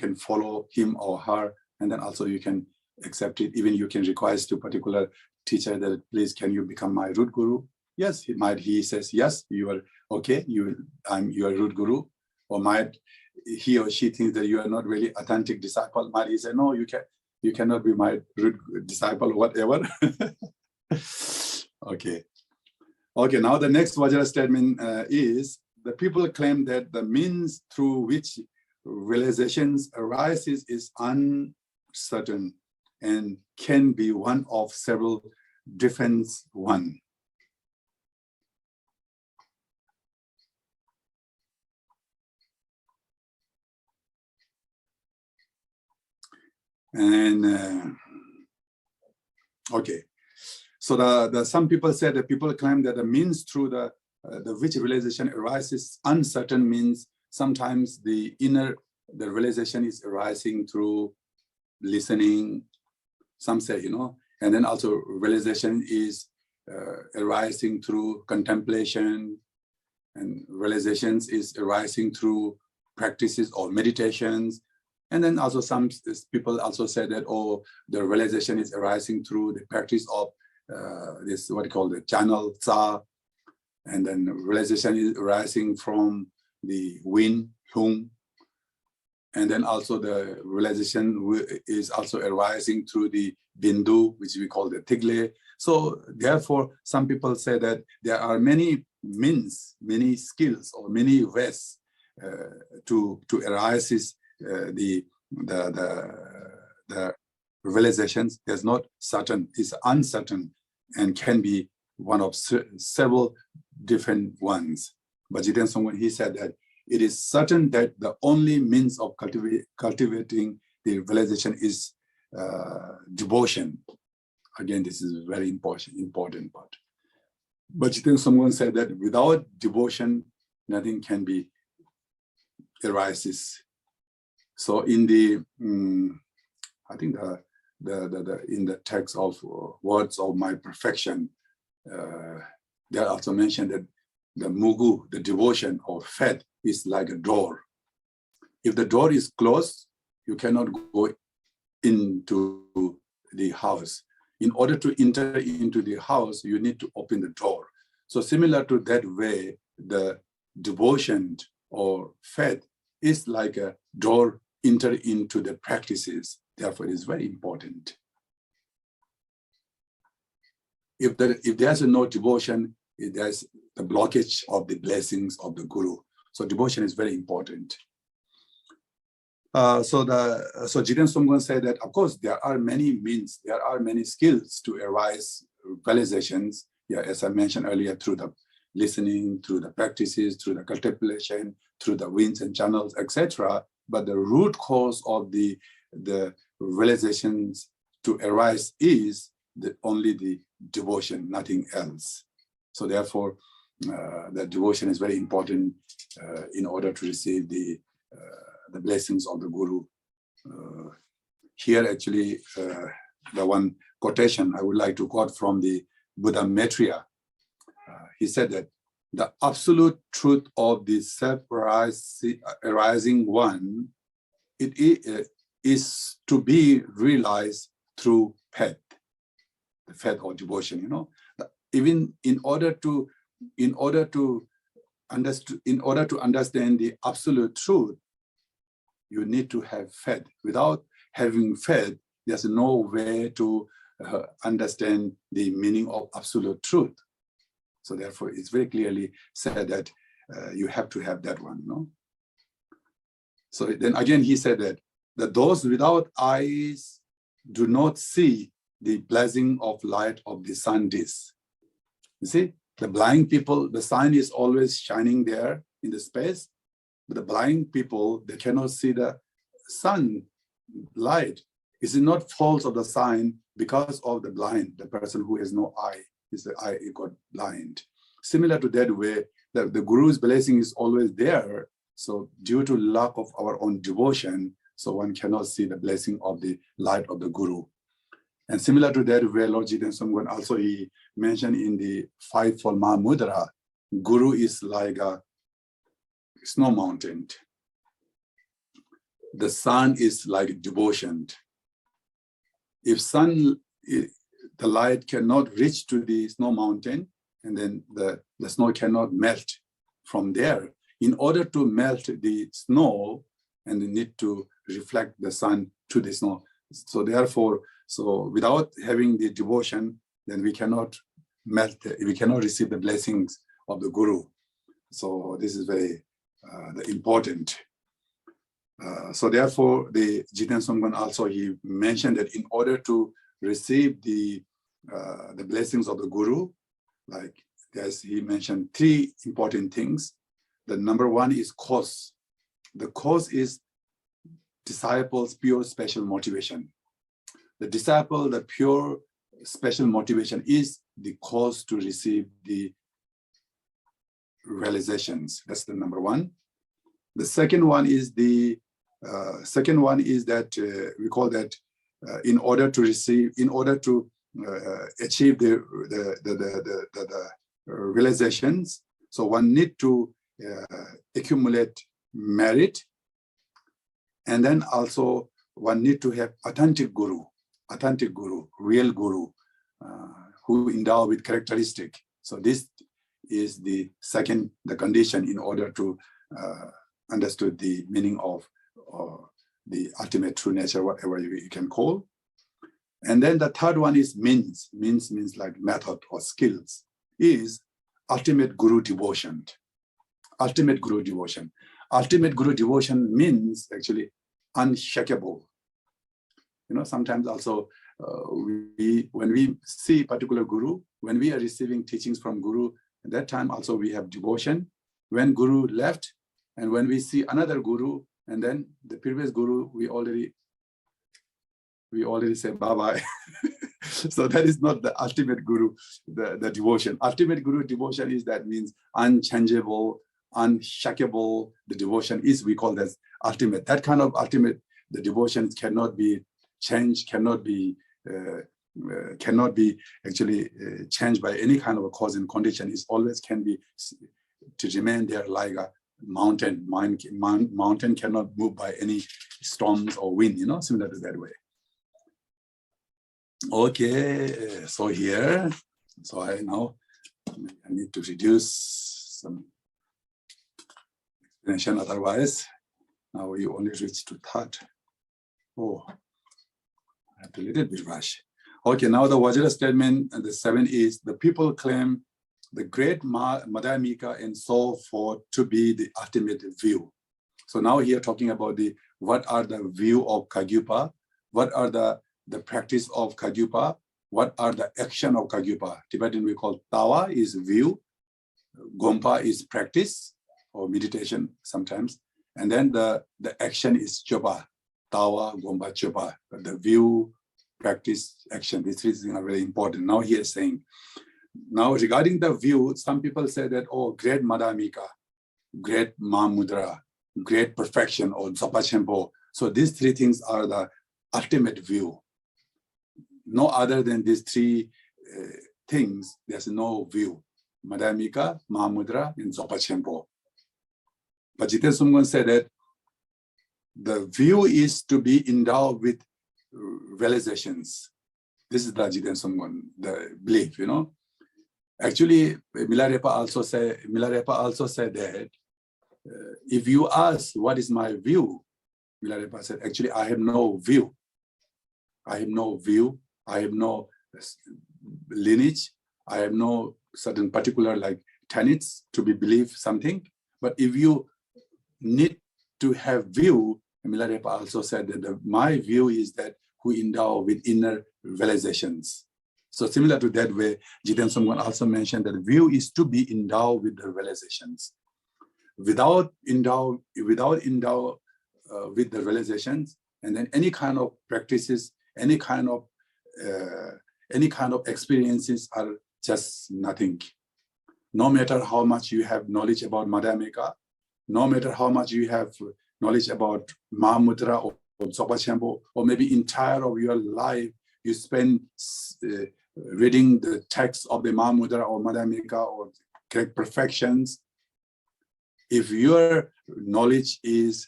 can follow him or her, and then also you can accept it. Even you can request to particular teacher that, please, can you become my root guru? Yes, he says yes, you are okay. I'm your root guru, or might he or she thinks that you are not really authentic disciple. Might he say, no, you cannot be my root disciple, whatever. Okay. Now the next Vajra statement is, the people claim that the means through which realizations arises is uncertain and can be one of several different one. And okay, so some people say that people claim that the means through the which realization arises uncertain means sometimes the realization is arising through listening. Some say, and then also realization is arising through contemplation, and realizations is arising through practices or meditations. And then also some people also say that, the realization is arising through the practice of this, what you call the channel tsa, and then realization is arising from the wind, hung, and then also the realization is also arising through the bindu, which we call the tigle. So therefore, some people say that there are many means, many skills, or many ways to arise the realizations. There's not certain, it's uncertain, and can be one of several different ones. But Jiten Songwen, he said that it is certain that the only means of cultivating the realization is devotion. Again, this is a very important part. But Jiten Songwen said that without devotion, nothing can be arises. So in the, I think in the text of words of my perfection, they also mentioned that the mugu, the devotion or faith, is like a door. If the door is closed, you cannot go into the house. In order to enter into the house, you need to open the door. So similar to that way, the devotion or faith is like a door enter into the practices. Therefore, it is very important. If there's no devotion, there's the blockage of the blessings of the Guru. So devotion is very important. So Jiten Sumgon said that, of course, there are many means, there are many skills to arise realizations. Yeah, as I mentioned earlier, through the listening, through the practices, through the contemplation, through the winds and channels, etc. But the root cause of the realizations to arise is only the devotion, nothing else. So therefore, the devotion is very important in order to receive the blessings of the Guru. Here actually, the one quotation I would like to quote from the Buddha Maitreya. He said that the absolute truth of the self-arising one, it is to be realized through faith, the faith or devotion. You know, even in order to understand the absolute truth, you need to have faith. Without having faith, there's no way to understand the meaning of absolute truth. So therefore, it's very clearly said that you have to have that one, no? So then again, he said that those without eyes do not see the blessing of light of the sun disk. You see, the blind people, the sun is always shining there in the space, but the blind people, they cannot see the sun light. Is it not fault of the sign because of the blind, the person who has no eye, is the eye got blind. Similar to that way, the Guru's blessing is always there. So due to lack of our own devotion, so one cannot see the blessing of the light of the Guru. And similar to that way, Lord Jiten Sumgon also he mentioned in the fivefold Mahamudra, Guru is like a snow mountain. The sun is like devotion. If the light cannot reach to the snow mountain, and then the snow cannot melt from there. In order to melt the snow, and they need to reflect the sun to the snow. So therefore, without having the devotion, then we cannot we cannot receive the blessings of the Guru. So this is very important. So therefore, the Jiten Sumgon also he mentioned that in order to receive the blessings of the Guru, like as he mentioned, three important things. The number one is cause. The cause is disciples' pure special motivation. The disciple, the pure special motivation is the cause to receive the realizations. That's the number one. The second one is that we call that in order to achieve the realizations. So one need to accumulate merit, and then also one need to have authentic guru, real guru, who endow with characteristic. So this is the condition in order to understood the meaning of the ultimate true nature, whatever you can call. And then the third one is means like method or skills, is ultimate guru devotion. Ultimate guru devotion. Ultimate guru devotion means actually unshakable. You know, sometimes also when we see particular guru, when we are receiving teachings from guru, at that time also we have devotion. When guru left, and when we see another guru, and then the previous guru, we already say bye-bye. So that is not the ultimate guru, the devotion. Ultimate guru devotion is that means unchangeable, unshakable. The devotion is, we call that ultimate. That kind of ultimate, the devotion cannot be change cannot be actually changed by any kind of a cause and condition. It always can be to remain there like a mountain. Mountain cannot move by any storms or wind, similar to that way. Okay, so here, so I need to reduce some explanation, otherwise now we only reach to third. Oh, I have to little bit rush. Okay, now the Vajra statement, and the 7 is, the people claim the great Madhyamika and so forth to be the ultimate view. So now here talking about what are the view of Kagyupa, what are the practice of Kagyupa, what are the action of Kagyupa. Tibetan we call Tawa is view, Gompa is practice or meditation sometimes, and then the action is Chopa, Tawa, Gompa, Chopa. The view, practice, action, these 3 things are very important. Now he is saying, now regarding the view, some people say that, oh, great Madhyamika, great Mahamudra, great perfection, or Zopa Khenpo. So these 3 things are the ultimate view. No other than these 3 things, there's no view. Madhyamika, Mahamudra, and Zopa Khenpo. But Jiten Sumgon said that the view is to be endowed with realizations. This is the Jiten Sumgon, the belief, Actually, Milarepa also said that if you ask what is my view, Milarepa said, actually, I have no view. I have no view. I have no lineage. I have no certain particular like tenets to be believe something. But if you need to have view, Milarepa also said that my view is that who endow with inner realizations. So similar to that way, Jiten Sumgon also mentioned that view is to be endowed with the realizations. Without endow with the realizations, and then any kind of practices, any kind of experiences are just nothing. No matter how much you have knowledge about Madhyamika, no matter how much you have knowledge about Mahamudra or Zopa Khenpo, or maybe entire of your life you spend reading the text of the Mahamudra or Madhyamika or correct perfections. If your knowledge is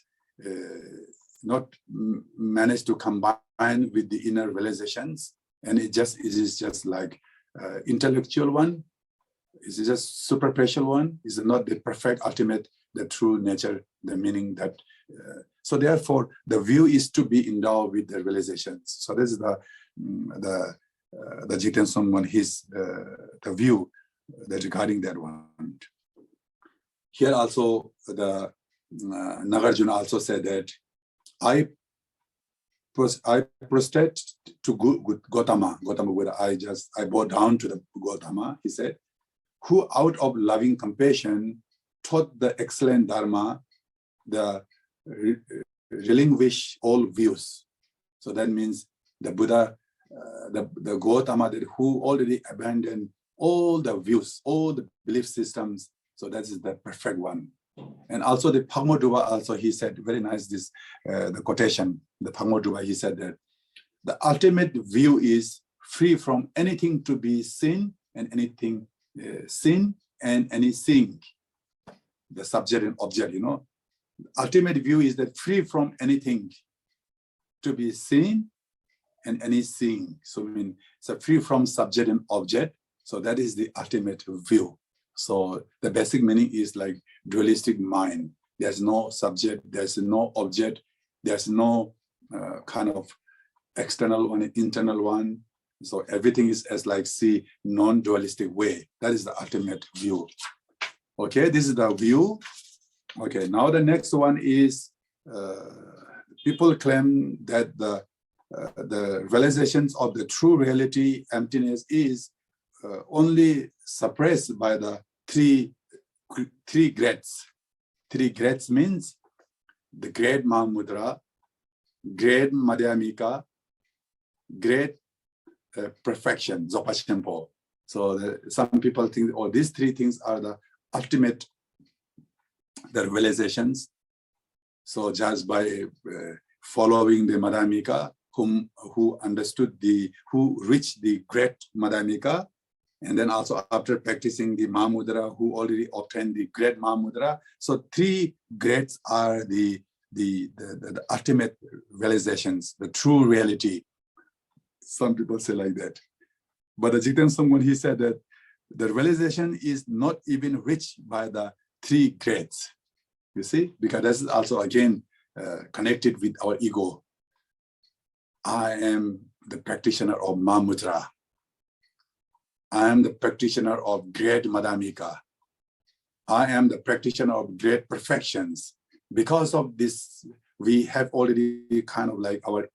not managed to combine with the inner realizations, and it is just like intellectual one, is just superficial one, is not the perfect ultimate, the true nature, the meaning that. So therefore, the view is to be endowed with the realizations. So this is the Jiten Sumgon, his the view that regarding that one. Here also the Nagarjuna also said that I prostrate to Gautama Buddha. I bow down to the Gautama, he said, who out of loving compassion taught the excellent Dharma, the relinquish all views. So that means the Buddha, the Gautama, who already abandoned all the views, all the belief systems. So that is the perfect one. And also the Phagmoduba also, he said, very nice, this the quotation, the Phagmoduba, he said that the ultimate view is free from anything to be seen and anything seen and anything, the subject and object, Ultimate view is that free from anything to be seen and anything. So I mean, so free from subject and object. So that is the ultimate view. So the basic meaning is like dualistic mind. There's no subject, there's no object, there's no kind of external one, internal one. So everything is as like see non-dualistic way. That is the ultimate view. Okay, this is the view. Okay, now the next one is people claim that the realizations of the true reality, emptiness, is only suppressed by the three greats. Three greats means the great Mahamudra, great Madhyamika, great perfection, Zopa Khenpo. So some people think, oh, these three things are the ultimate, the realizations. So just by following the Madhyamika, who reached the great Madhyamika, and then also after practicing the Mahamudra, who already obtained the great Mahamudra. So three greats are the ultimate realizations, the true reality. Some people say like that. But the Jigten Songmun, he said that the realization is not even reached by the three greats. You see, because this is also again connected with our ego. I am the practitioner of Mahamudra. I am the practitioner of great Madhyamika. I am the practitioner of great perfections. Because of this, we have already kind of like our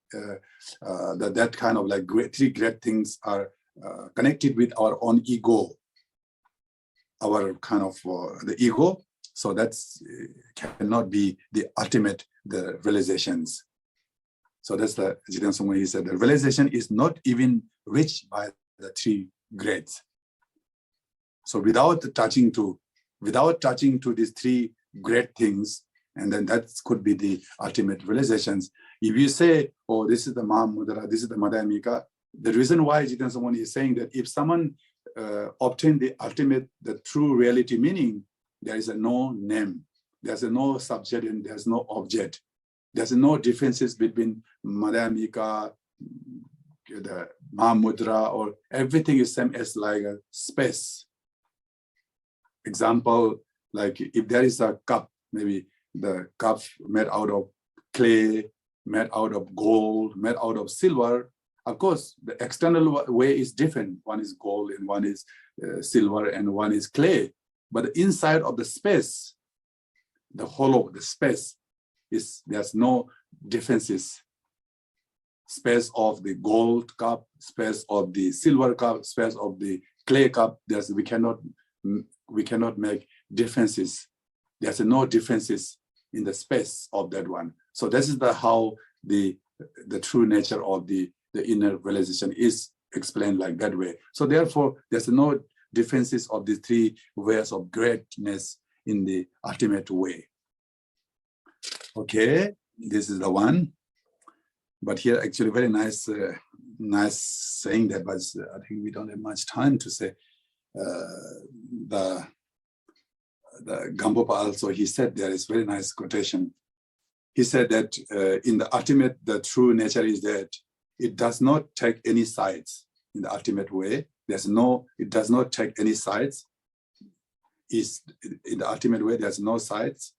that kind of like three great things are connected with our own ego, our kind of the ego. So that's cannot be the ultimate the realizations. So that's the Jigten Songmun, he said the realization is not even reached by the three greats. So without touching to these three great things, and then that could be the ultimate realizations. If you say, oh, this is the Mahamudra, this is the Madhyamika, the reason why Jigten Songmun is saying that if someone obtain the ultimate, the true reality meaning, there is no name, there's no subject, and there's no object. There's no differences between Madhyamika, the Mahamudra, or everything is same as like a space. Example, like if there is a cup, maybe the cup made out of clay, made out of gold, made out of silver. Of course, the external way is different. One is gold and one is silver and one is clay. But the inside of the space, the hollow, the space, there's no differences. Space of the gold cup, space of the silver cup, space of the clay cup, we cannot make differences. There's no differences in the space of that one. So this is how the true nature of the inner realization is explained like that way. So therefore, there's no differences of the three ways of greatness in the ultimate way. Okay, this is the one. But here actually very nice saying that, but I think we don't have much time to say. The Gampopa also, he said there is very nice quotation. He said that in the ultimate, the true nature is that it does not take any sides in the ultimate way. It does not take any sides. In the ultimate way, there's no sides.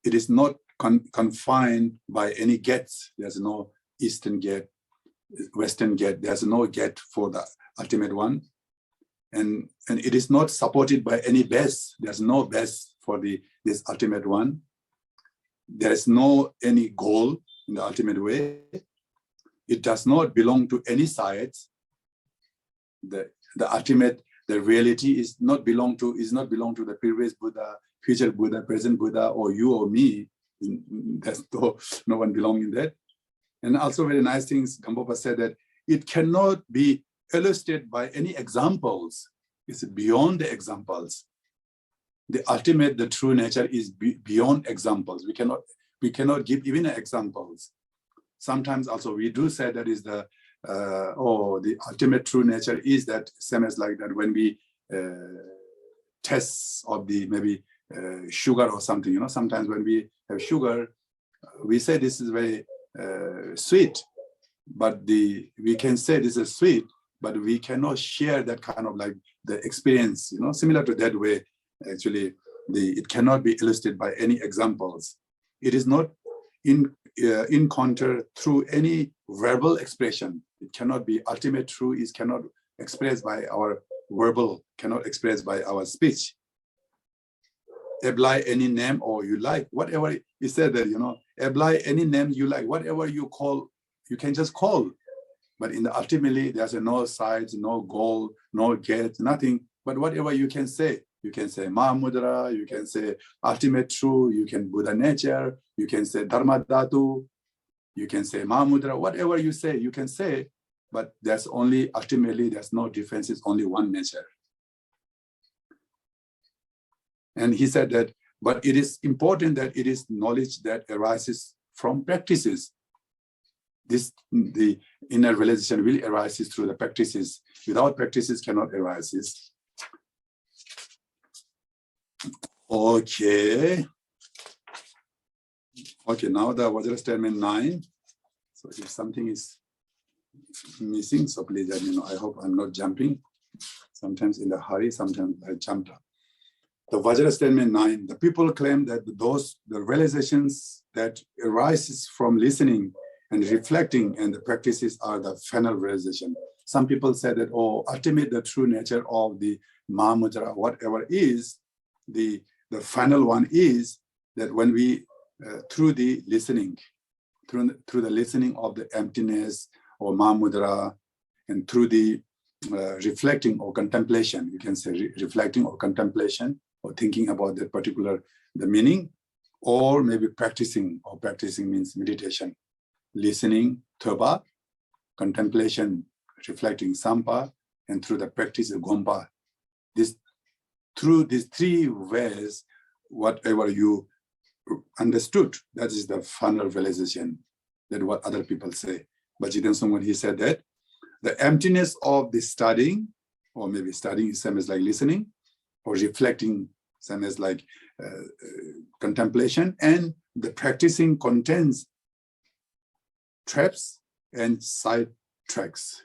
It is not confined by any gates. There's no Eastern gate, Western gate. There's no gate for the ultimate one. And it is not supported by any base. There's no base for this ultimate one. There's no any goal in the ultimate way. It does not belong to any sides. The ultimate, the reality is not belong to the previous Buddha, future Buddha, present Buddha, or you or me. There's no one belong in that. And also very nice things, Gampopa said that it cannot be illustrated by any examples. It's beyond the examples. The ultimate, the true nature is beyond examples. We cannot give even examples. Sometimes also we do say that is the ultimate true nature is that same as like that when we test of the maybe sugar or something, sometimes when we have sugar, we say this is very sweet, but we can say this is sweet, but we cannot share that kind of like the experience, similar to that way. Actually, it cannot be illustrated by any examples. It is not encountered through any verbal expression. It cannot be ultimate true. It cannot express by our verbal, cannot express by our speech. Apply any name or you like, whatever he said that, apply any name you like, whatever you call, you can just call. But in the ultimately, there's no sides, no goal, no gate, nothing. But whatever you can say Mahamudra, you can say ultimate true, you can Buddha nature, you can say Dharma Dhatu, you can say Mahamudra, whatever you say, you can say, but there's only, ultimately, there's no difference, it's only one nature. And he said that, but it is important that it is knowledge that arises from practices. the inner realization will arise through the practices. Without practices, cannot arise. Okay. Okay, now the Vajra statement 9. So if something is missing, so please let me know. I hope I'm not jumping. Sometimes in a hurry, sometimes I jumped up. The Vajra statement 9, the people claim that the realizations that arises from listening and reflecting and the practices are the final realization. Some people say that, ultimate the true nature of the Mahamudra, whatever is, the final one is that when we, through the listening, through the listening of the emptiness or Mahamudra, and through the reflecting or contemplation, you can say reflecting or contemplation, or thinking about that particular, the meaning, or maybe practicing, or practicing means meditation, listening, thoba, contemplation, reflecting, sampa, and through the practice of gompa. Through these three ways, whatever you understood, that is the final realization, that what other people say. But Jiten Songwan, he said that the emptiness of the studying, or maybe studying is same as like listening, or reflecting, same as like contemplation, and the practicing contains traps and side tracks.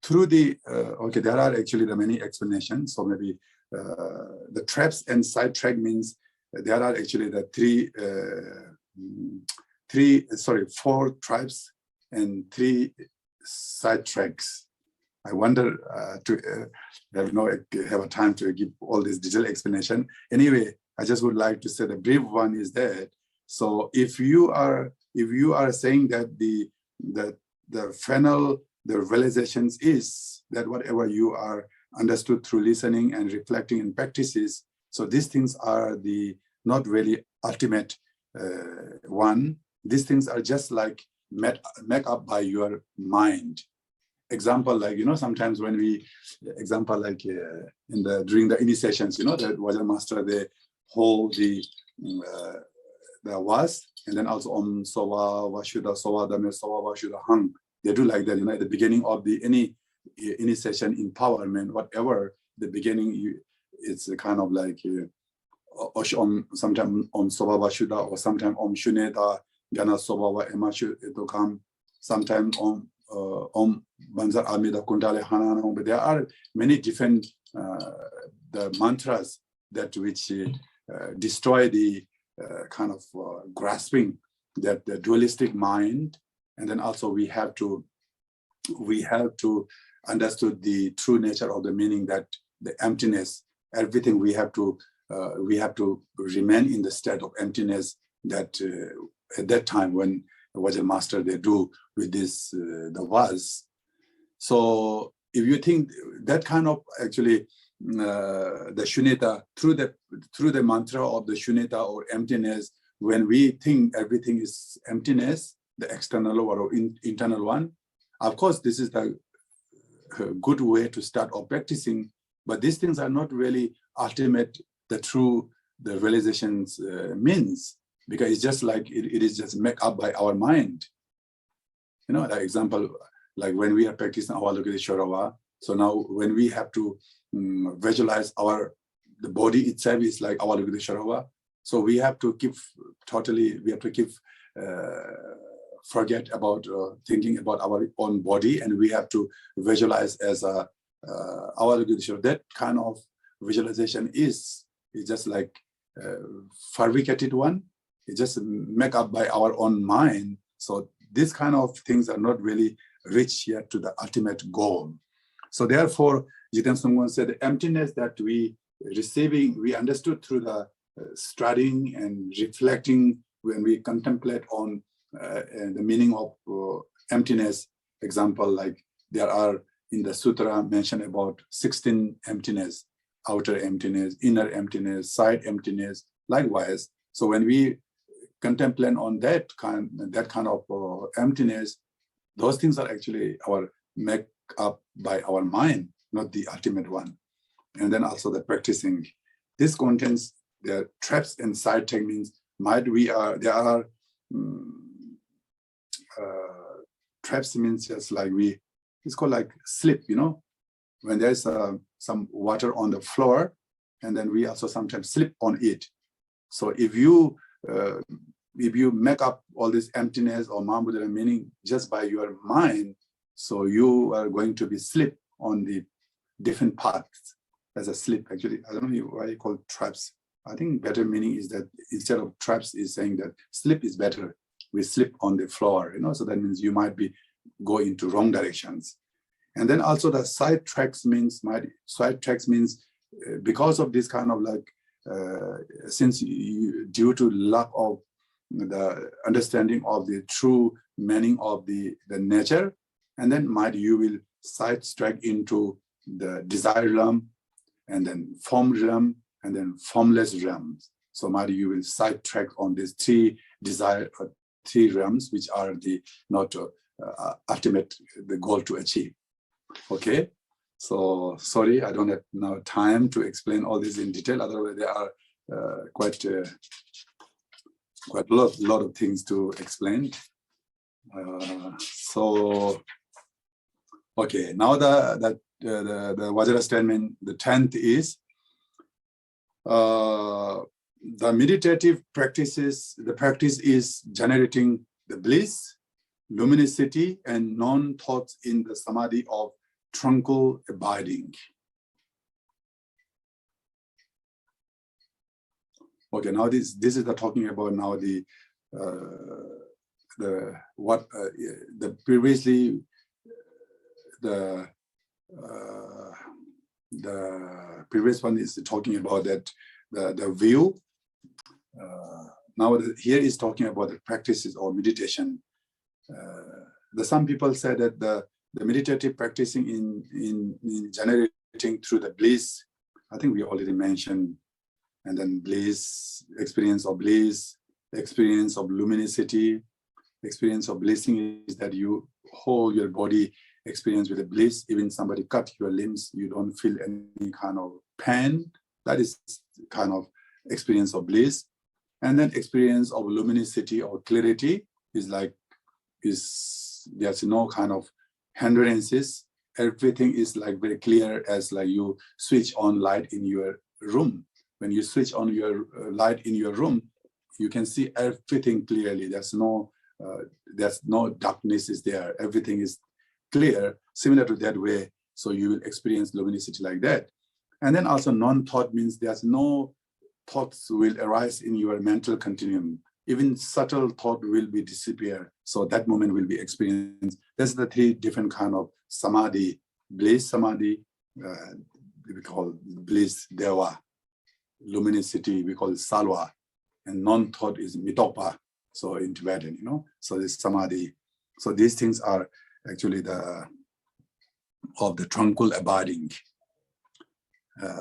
Through the, there are actually the many explanations. So maybe the traps and side track means there are actually the four tribes and 3 side tracks. I wonder to have a time to give all this detailed explanation. Anyway, I just would like to say the brief one is that. So if you are saying that the final realizations is that whatever you are understood through listening and reflecting and practices, so these things are the not really ultimate one. These things are just like make up by your mind. Example, like, sometimes when we, during the initiations, that Vajra master, they hold the was, and then also Om Sova Vashuddha Sova Dame Sova Vashuddha Hang. They do like that, at the beginning of any initiation, empowerment, whatever, the beginning, it's a kind of like sometimes Om Sova Vashuddha, or sometimes Om Shuneta Gana Sova Emashu Etokam, sometimes Om Banzar Amida Kundale Hanana. But there are many different the mantras that which destroy the kind of grasping that the dualistic mind, and then also we have to understood the true nature of the meaning, that the emptiness, everything we have to remain in the state of emptiness, that at that time when the Vajra master they do with this the was. So if you think that kind of actually the Shunyata, through the mantra of the Shunyata or emptiness, when we think everything is emptiness, the external or internal one, of course this is the good way to start or practicing, but these things are not really ultimate, the realizations means, because it's just like it is just made up by our mind. The example, like when we are practicing Avalokiteshvara, so now when we have to visualize the body itself is like Avalokiteshvara, so we have to forget about thinking about our own body, and we have to visualize as a Avalokiteshvara. That kind of visualization is just like fabricated one. It's just made up by our own mind. So these kind of things are not really reach yet to the ultimate goal. So therefore, Jiten Songwan said the emptiness that we understood through the studying and reflecting when we contemplate on the meaning of emptiness. Example, like there are in the sutra mentioned about 16 emptiness, outer emptiness, inner emptiness, side emptiness, likewise. So when we contemplate on that kind of emptiness, those things are actually made up by our mind, not the ultimate one. And then also the practicing. This contains the traps and side techniques. There are traps means just like it's called like slip, when there's some water on the floor, and then we also sometimes slip on it. So if you make up all this emptiness or Mahamudra meaning just by your mind, so you are going to be slip on the different paths as a slip. Actually, I don't know why you call traps. I think better meaning is that instead of traps is saying that slip is better. We slip on the floor, so that means you might be go into wrong directions. And then also the side tracks means because of this kind of like, since due to lack of the understanding of the true meaning of the nature, and then you will sidetrack into the desire realm, and then form realm, and then formless realms. So you will sidetrack on these three realms, which are the not ultimate the goal to achieve. Okay, so sorry, I don't have now time to explain all this in detail. Otherwise, there are quite a lot of things to explain. So okay, now the Vajra statement, the 10th is the meditative practices. The practice is generating the bliss, luminosity, and non-thoughts in the samadhi of tranquil abiding. Okay, now this is the talking about now the previously the previous one is talking about that the view. Now here is talking about the practices or meditation. Some people say that the meditative practicing in generating through the bliss, I think we already mentioned, and then bliss, experience of luminosity, experience of blessing is that you hold your body experience with a bliss. Even somebody cut your limbs, you don't feel any kind of pain. That is kind of experience of bliss. And then experience of luminosity or clarity is there's no kind of hindrances. Everything is like very clear, as like you switch on light in your room. When you switch on your light in your room, you can see everything clearly. There's no darkness is there. Everything is clear, similar to that way. So you will experience luminosity like that. And then also non-thought means there's no thoughts will arise in your mental continuum. Even subtle thought will be disappear. So that moment will be experienced. That's the three different kind of samadhi. Bliss samadhi, we call bliss deva. Luminosity, we call salva. And non-thought is mitopa. So in Tibetan, so this samadhi. So these things are actually of the tranquil abiding.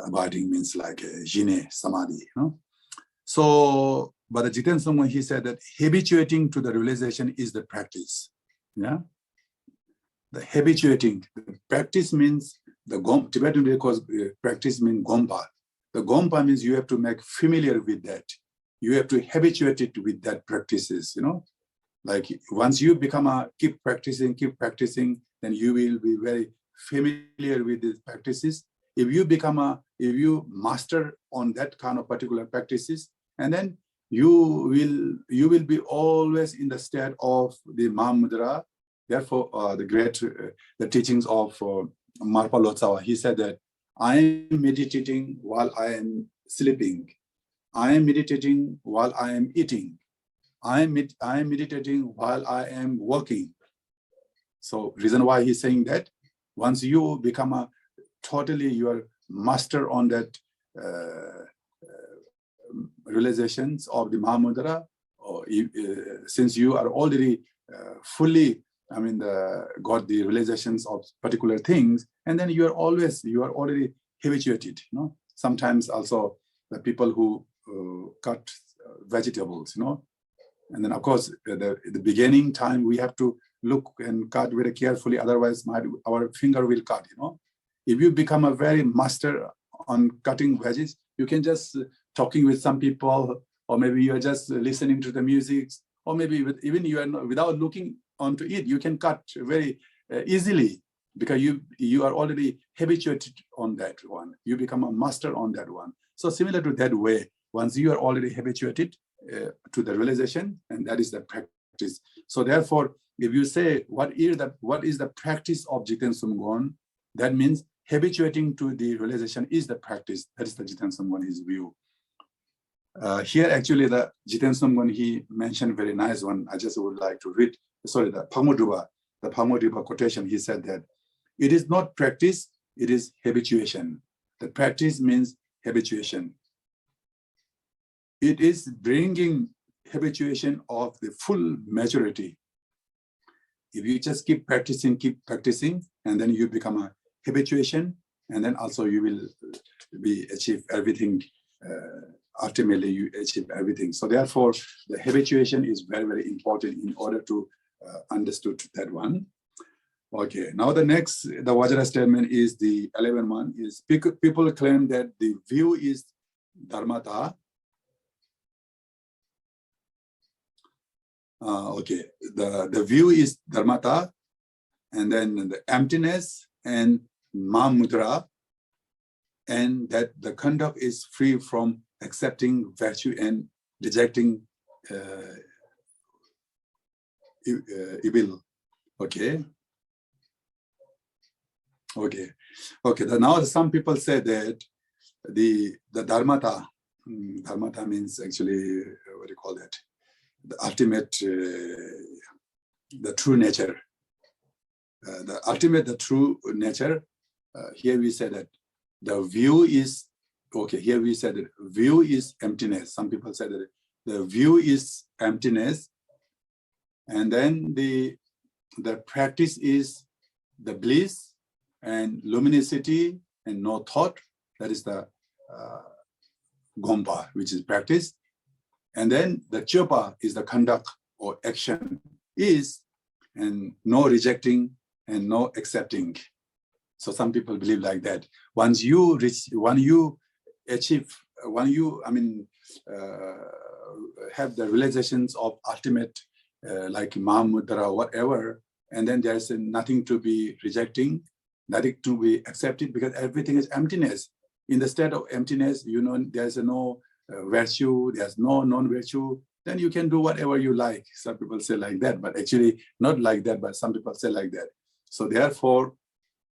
Abiding means like jine samadhi. So, but the Jiten Sangma, he said that habituating to the realization is the practice. Yeah, the habituating. The practice means Tibetan because practice means gompa. The gompa means you have to make familiar with that. You have to habituate it with that practices. Like once you keep practicing, then you will be very familiar with these practices. If you master on that kind of particular practices, and then you will be always in the state of the Mahamudra. Therefore, the teachings of Marpa Lotsawa, he said that I am meditating while I am sleeping. I am meditating while I am eating. I am meditating while I am working. So reason why he's saying that, once you become totally your master on that realizations of the Mahamudra, or since you are already fully, got the realizations of particular things, and then you are already habituated. Sometimes also the people who cut vegetables, and then of course the beginning time we have to look and cut very carefully, otherwise our finger will cut. If you become a very master on cutting veggies, you can just talking with some people, or maybe you're just listening to the music, or maybe even you are not, without looking, onto it. You can cut very easily because you are already habituated on that one. You become a master on that one. So similar to that way, once you are already habituated to the realization, and that is the practice. So therefore, if you say what is the practice of Jiten Sumgon, that means habituating to the realization is the practice. That is the Jiten Sumgon, his view. Here actually the Jiten Sumgon, he mentioned very nice one. I just would like to read, sorry, the Phamodripa quotation. He said that it is not practice, it is habituation. The practice means habituation. It is bringing habituation of the full maturity. If you just keep practicing, and then you become a habituation, and then also you will achieve everything. Ultimately, you achieve everything. So therefore, the habituation is very, very important in order to understood that one. Okay, now the next, the Vajra statement is the 11th one, is people claim that the view is dharmata. Okay, the view is dharmata, and then the emptiness and mamudra, and that the conduct is free from accepting virtue and rejecting evil. Okay. Now some people say that the dharmata means actually what do you call that? The ultimate, the true nature. The true nature. Here we say that the view is okay. Here we said that view is emptiness. Some people say that the view is emptiness, and then the practice is the bliss and luminosity and no thought. That is the gompa, which is practice. And then the chopa is the conduct or action is, and no rejecting and no accepting. So some people believe like that. Once you have the realizations of ultimate, like Mahamudra, whatever, and then there's nothing to be rejecting, nothing to be accepted, because everything is emptiness. In the state of emptiness, there's no virtue, there's no non-virtue, then you can do whatever you like. Some people say like that, but actually not like that, but some people say like that. So therefore,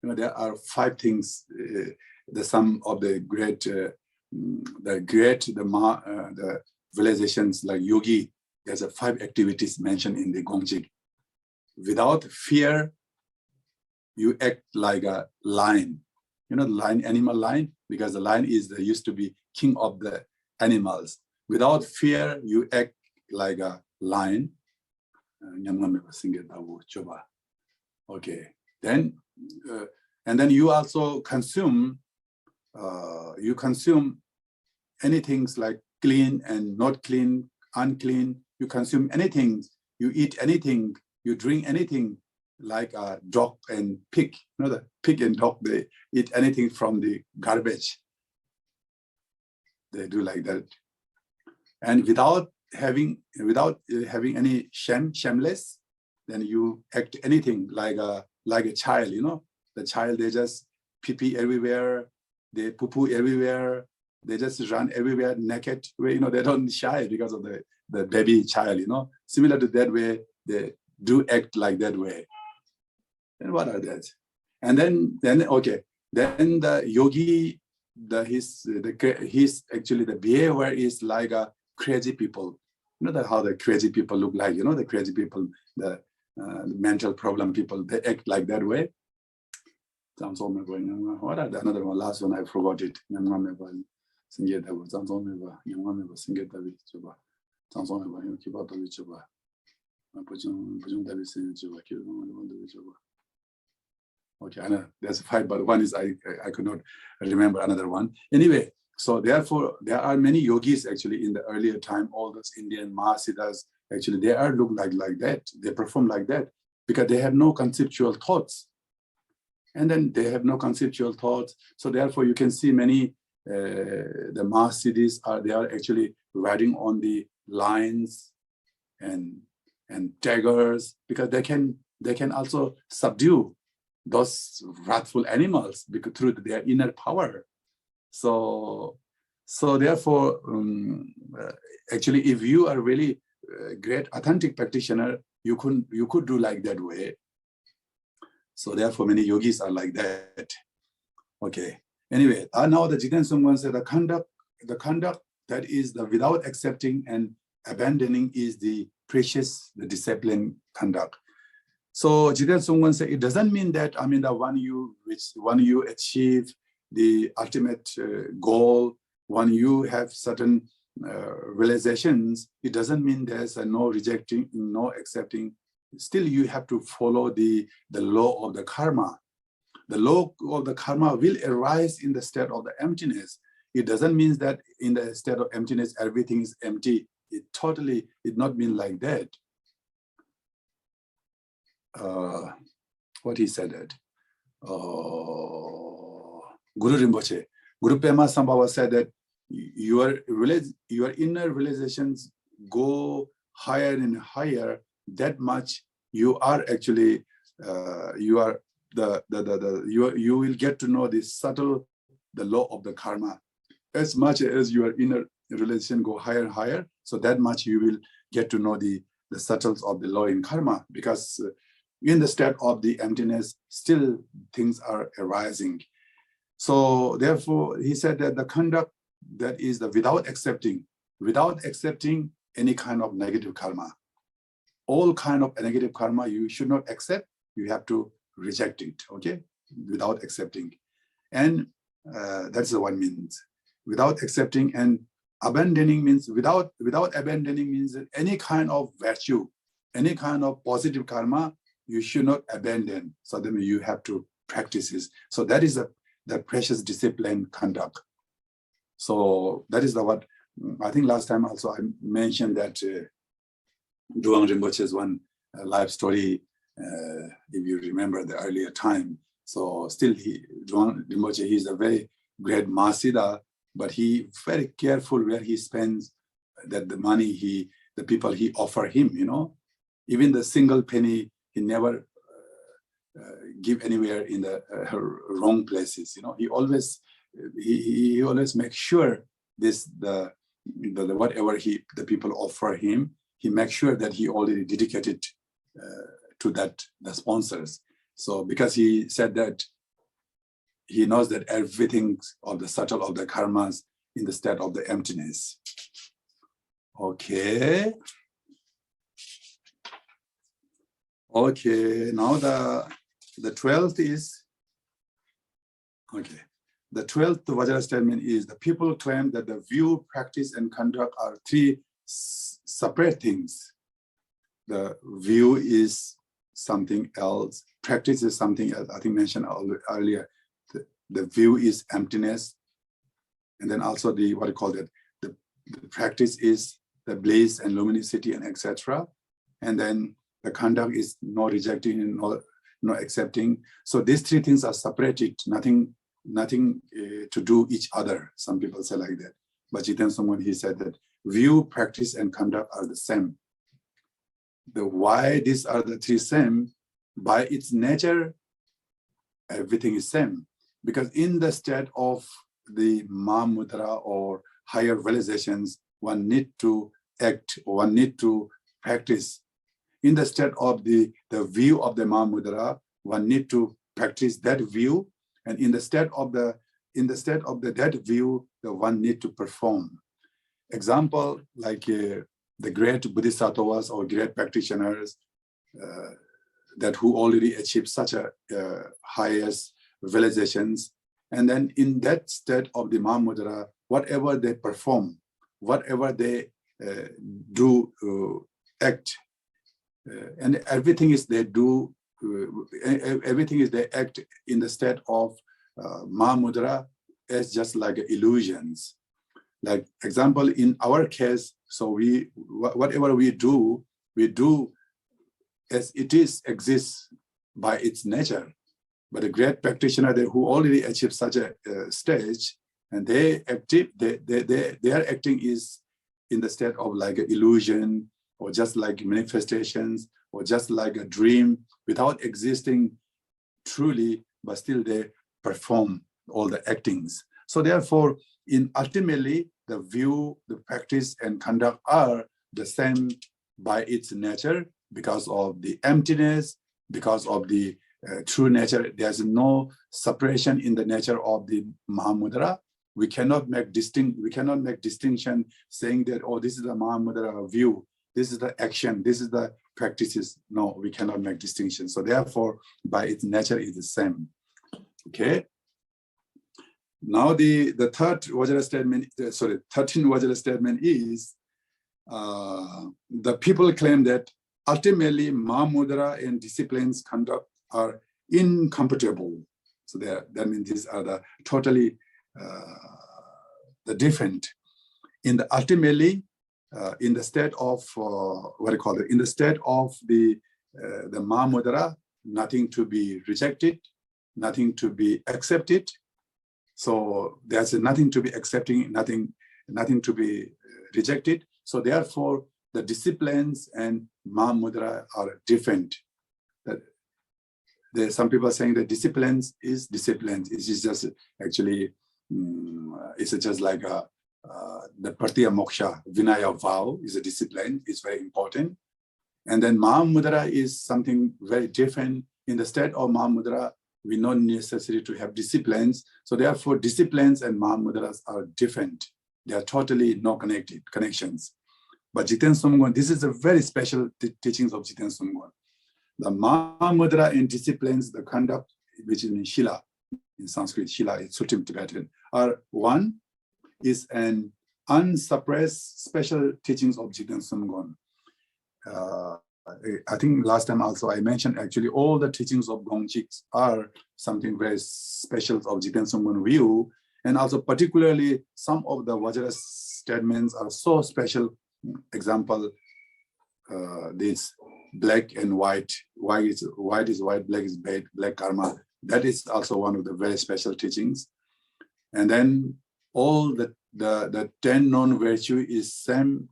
there are 5 things, the sum of the realizations like yogi. There's 5 activities mentioned in the Gongchig. Without fear, you act like a lion. The lion, animal lion, because the lion used to be king of the animals. Without fear, you act like a lion. Okay. Then, and then you also consume. You consume anything like clean and not clean, unclean. You consume anything. You eat anything. You drink anything, like a dog and pig. The pig and dog, they eat anything from the garbage. They do like that. And without having any shameless, then you act anything like a child. The child, they just pee everywhere, they poo everywhere, they just run everywhere naked. They don't shy because of the baby child. Similar to that way, they do act like that way. And what are that? And then the yogi, his actually the behavior is like a crazy people. How the crazy people look like. The crazy people, the mental problem people, they act like that way. What are the another one? Last one, I forgot it. Okay, I know there's 5, but one is I could not remember another one. Anyway, so therefore there are many yogis actually in the earlier time. All those Indian Mahasiddhas actually they are look like that. They perform like that because they have no conceptual thoughts, and then they have no conceptual thoughts. So therefore you can see many the Mahasiddhis are actually riding on the lions and and daggers, because they can also subdue those wrathful animals because through their inner power. So therefore, actually, if you are really great authentic practitioner, you could do like that way. So therefore, many yogis are like that. Okay. Anyway, now the Jiten Sungwan said the conduct that is the without accepting and abandoning is the precious, the disciplined conduct. So Jiten Sungwan said it doesn't mean that the when you achieve the ultimate goal, when you have certain realizations, it doesn't mean there's no rejecting, no accepting. Still, you have to follow the law of the karma. The law of the karma will arise in the state of the emptiness. It doesn't mean that in the state of emptiness, everything is empty. It not mean like that. What he said that. Guru Rinpoche, Guru Pema Sambhava said that your inner realizations go higher and higher. That much you are actually you will get to know the subtle, the law of the karma. As much as your inner realization go higher and higher, so that much you will get to know the subtles of the law in karma, because in the state of the emptiness, still things are arising. So therefore, he said that the conduct that is the without accepting any kind of negative karma. All kind of negative karma you should not accept, you have to reject it, okay? Without accepting. And that's the one means. Without accepting, and abandoning means without abandoning means that any kind of virtue, any kind of positive karma, you should not abandon. So then you have to practice this. So that is the precious discipline conduct. So that is what I think last time also I mentioned that Duang Rinpoche's one life story, if you remember the earlier time. So still Duang Rinpoche, he's a very great Mahasiddha, but he very careful where he spends that the money the people he offer him, even the single penny, he never give anywhere in the wrong places. He always makes sure the whatever the people offer him, he makes sure that he already dedicated to the sponsors. So because he said that he knows that everything of the subtle of the karmas in the state of the emptiness. Okay. Okay, now the 12th is, okay. The 12th Vajra statement is the people claim that the view, practice, and conduct are three separate things. The view is something else, practice is something else. I think mentioned earlier. The view is emptiness, and then also the practice is the bliss and luminosity and etc. And then the conduct is no rejecting and no accepting. So these three things are separated, nothing to do each other. Some people say like that. But Jiten Sungwan, he said that view, practice, and conduct are the same. Why these are the three same? By its nature, everything is same. Because in the state of the Mahamudra or higher realizations, one need to act, one need to practice. In the state of the view of the Mahamudra, one need to practice that view, and in the state of that view, the one need to perform. Example, like the great Bodhisattvas or great practitioners that who already achieved such a highest realizations, and then in that state of the Mahamudra, whatever they perform, whatever they do, act, and everything is they do, everything is they act in the state of Mahamudra as just like illusions. Like example, in our case, so whatever we do as it is, by its nature. But a great practitioner who already achieved such a stage, and their acting is in the state of like an illusion, or just like manifestations, or just like a dream without existing truly, but still they perform all the actings. So therefore, ultimately, the view, the practice, and conduct are the same by its nature, because of the emptiness, because of the true nature. There's no separation in the nature of the Mahamudra. We cannot make distinction saying that, oh, this is the Mahamudra view, this is the action, this is the practices. No, we cannot make distinction. So therefore, by its nature, it is the same. Okay. Now the third Vajra statement, 13th Vajra statement is, the people claim that ultimately Mahamudra and disciplines conduct are incompatible. So that means these are the totally the different. In the ultimately, in the state of in the state of the Mahamudra, nothing to be rejected, nothing to be accepted. So there's nothing to be accepting, nothing to be rejected. So therefore, the disciplines and Mahamudra are different. Some people are saying that disciplines is disciplines. It is just actually, it's just like the Pratya Moksha, Vinaya vow is a discipline. It's very important. And then Mahamudra is something very different. In the state of Mahamudra, we not necessary to have disciplines. So therefore, disciplines and Mahamudras are different. They are totally no connections. But Jiten Sumgon, this is a very special teachings of Jiten Sumgon. The Mahamudra and disciplines, the conduct, which is in Shila, in Sanskrit, Shila is Sutim Tibetan, are one, is an unsuppressed special teachings of Jiten Sumgon. I think last time also I mentioned actually all the teachings of Gongchig are something very special of Jiten Sumgon view, and also particularly some of the Vajra statements are so special. Example, this black and white, white is white, black is black karma. That is also one of the very special teachings. And then all the 10 known virtue is same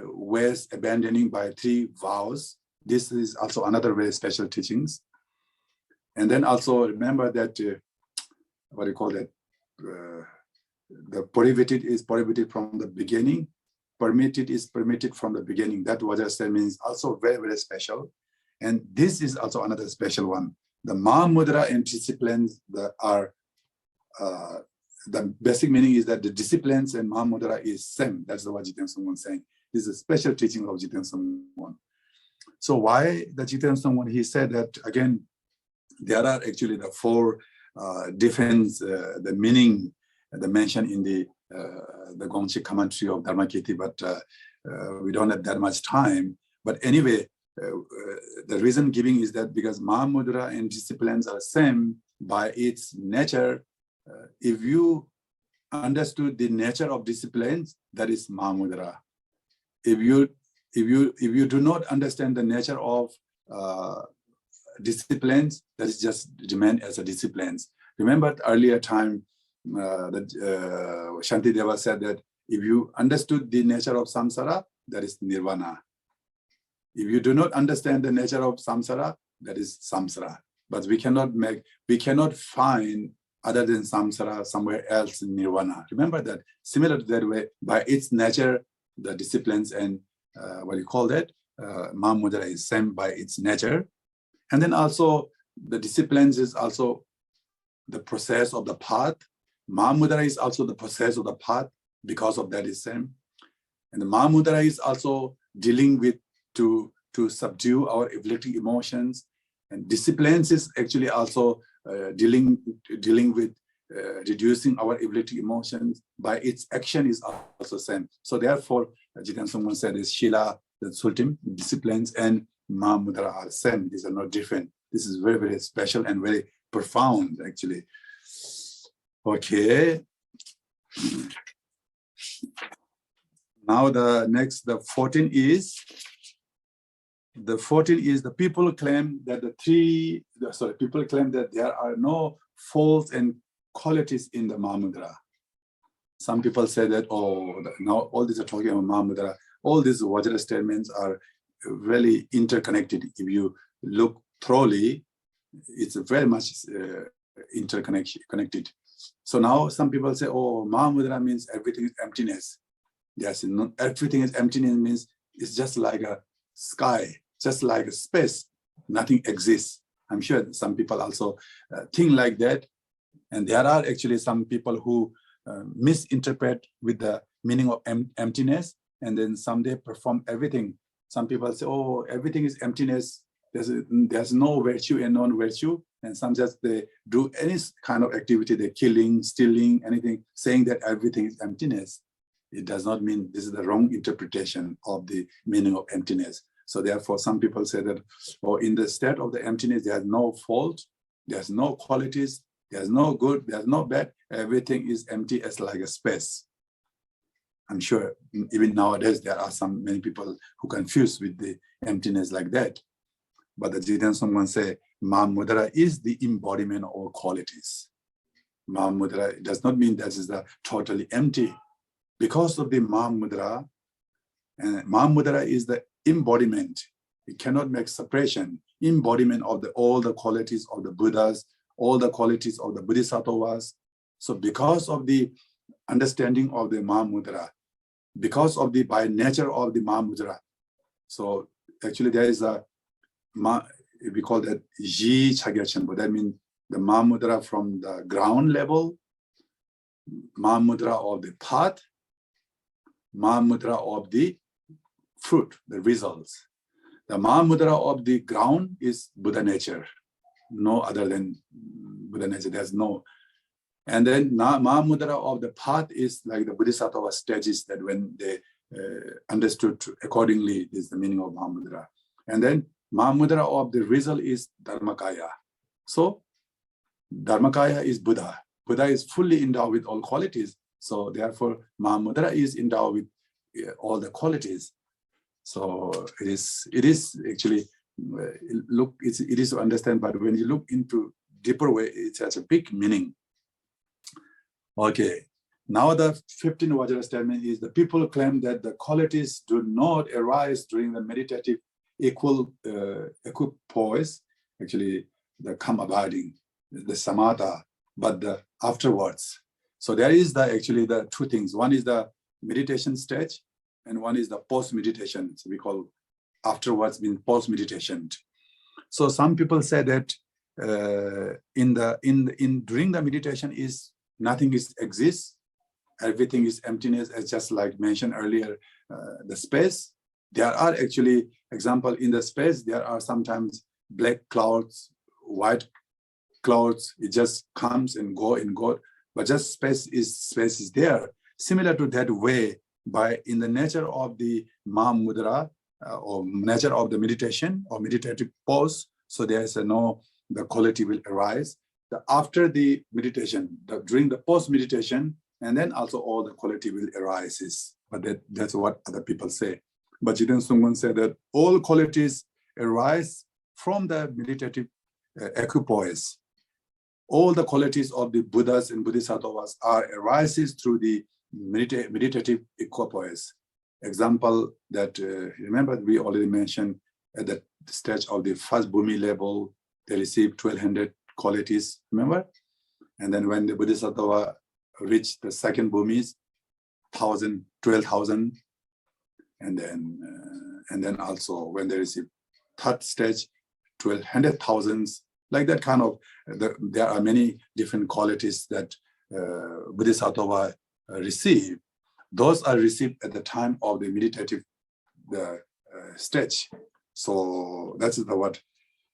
ways abandoning by 3 vows. This is also another very special teachings. And then also remember that the prohibited is prohibited from the beginning, permitted is permitted from the beginning. That what I said means also very, very special. And this is also another special one. The Mahamudra and disciplines that are the basic meaning is that the disciplines and Mahamudra is same. That's what Jiten Sumgon saying. This is a special teaching of Jiten Sumgon. So why the Jiten Sumgon? He said that again, there are actually the 4 different the meaning the mention in the Gongchig commentary of Dharmakirti, but we don't have that much time. But anyway, the reason giving is that because Mahamudra and disciplines are same by its nature. If you understood the nature of disciplines, that is Mahamudra. If you do not understand the nature of disciplines, that is just remain as a disciplines. Remember earlier time that Shantideva said that if you understood the nature of samsara, that is nirvana. If you do not understand the nature of samsara, that is samsara. But we cannot find other than samsara somewhere else in nirvana. Remember that. Similar to that way, by its nature, the disciplines and Mahamudra is same by its nature. And then also the disciplines is also the process of the path. Mahamudra is also the process of the path, because of that is same. And the Mahamudra is also dealing with to subdue our epileptic emotions. And disciplines is actually also dealing with reducing our epileptic emotions. By its action is also same. So therefore, Jiten Sumgon said is Shila, the Sultim, disciplines and Mahamudra are same. These are not different. This is very, very special and very profound actually. Okay. Now the 14 is the people claim that people claim that there are no faults and qualities in the Mahamudra. Some people say that, oh, now all these are talking about Mahamudra, all these Vajra statements are really interconnected. If you look thoroughly, it's very much connected. So now some people say, oh, Mahamudra means everything is emptiness. Yes, not everything is emptiness means it's just like a sky, just like a space. Nothing exists. I'm sure some people also think like that. And there are actually some people who misinterpret with the meaning of emptiness, and then someday perform everything. Some people say, oh, everything is emptiness. There's no virtue and non-virtue. And some just they do any kind of activity, they're killing, stealing, anything, saying that everything is emptiness. It does not mean, this is the wrong interpretation of the meaning of emptiness. So therefore, some people say that, oh, in the state of the emptiness, there's no fault, there's no qualities, there's no good, there's no bad, everything is empty as like a space. I'm sure even nowadays, there are many people who confuse with the emptiness like that. But the Jiten someone say, Mahamudra is the embodiment of all qualities. Mahamudra does not mean that is the totally empty. Because of the Mahamudra, and Mahamudra is the embodiment. It cannot make separation. Embodiment of all the qualities of the Buddhas, all the qualities of the Bodhisattvas. So because of the understanding of the Mahamudra, because of the by nature of the Mahamudra, so actually there is a, we call that Ji Chagya Chenpo. That means the Mahamudra from the ground level, Mahamudra of the path, Mahamudra of the fruit, the results. The Mahamudra of the ground is Buddha nature, no other than Buddha nature, there's no. And then Mahamudra of the path is like the Bodhisattva stages that when they understood accordingly is the meaning of Mahamudra. And then Mahamudra of the result is Dharmakaya. So Dharmakaya is Buddha. Buddha is fully endowed with all qualities. So therefore, Mahamudra is endowed with all the qualities. So it is actually, it is to understand, but when you look into deeper way, it has a big meaning. Okay, now the 15th Vajra statement is the people claim that the qualities do not arise during the meditative equipoise, actually the calm abiding, the samatha, but the afterwards. So there is actually the two things. One is the meditation stage, and one is the post-meditation. So we call afterwards means post-meditation. So some people say that during the meditation is nothing exists, everything is emptiness, as just like mentioned earlier, the space. There are actually example in the space. There are sometimes black clouds, white clouds. It just comes and go and go. But just space is there. Similar to that way, in the nature of the Mahamudra or nature of the meditation or meditative pose. So there is the quality will arise. After the meditation, during the post meditation, and then also all the quality will arise. But that's what other people say. But Jiten Sungwan said that all qualities arise from the meditative equipoise. All the qualities of the Buddhas and Bodhisattvas arises through the meditative equipoise. Example that, remember we already mentioned at the stage of the first Bhumi level, they received 1200 qualities, remember? And then when the Bodhisattva reached the second Bhumis, 12,000. And then also when they receive third stage, 1,200,000, like that kind of, there are many different qualities that Bodhisattva receive. Those are received at the time of the meditative stage. So that's what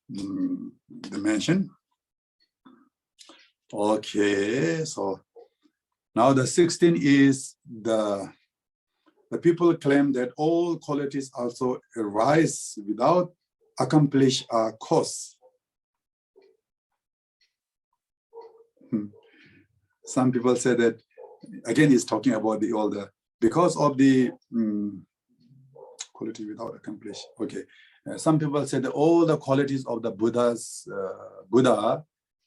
they mention. Okay, so now the 16 is the people claim that all qualities also arise without accomplish a cause. Some people say that, again, he's talking about because of the quality without accomplish. Okay, some people say that all the qualities of the Buddha,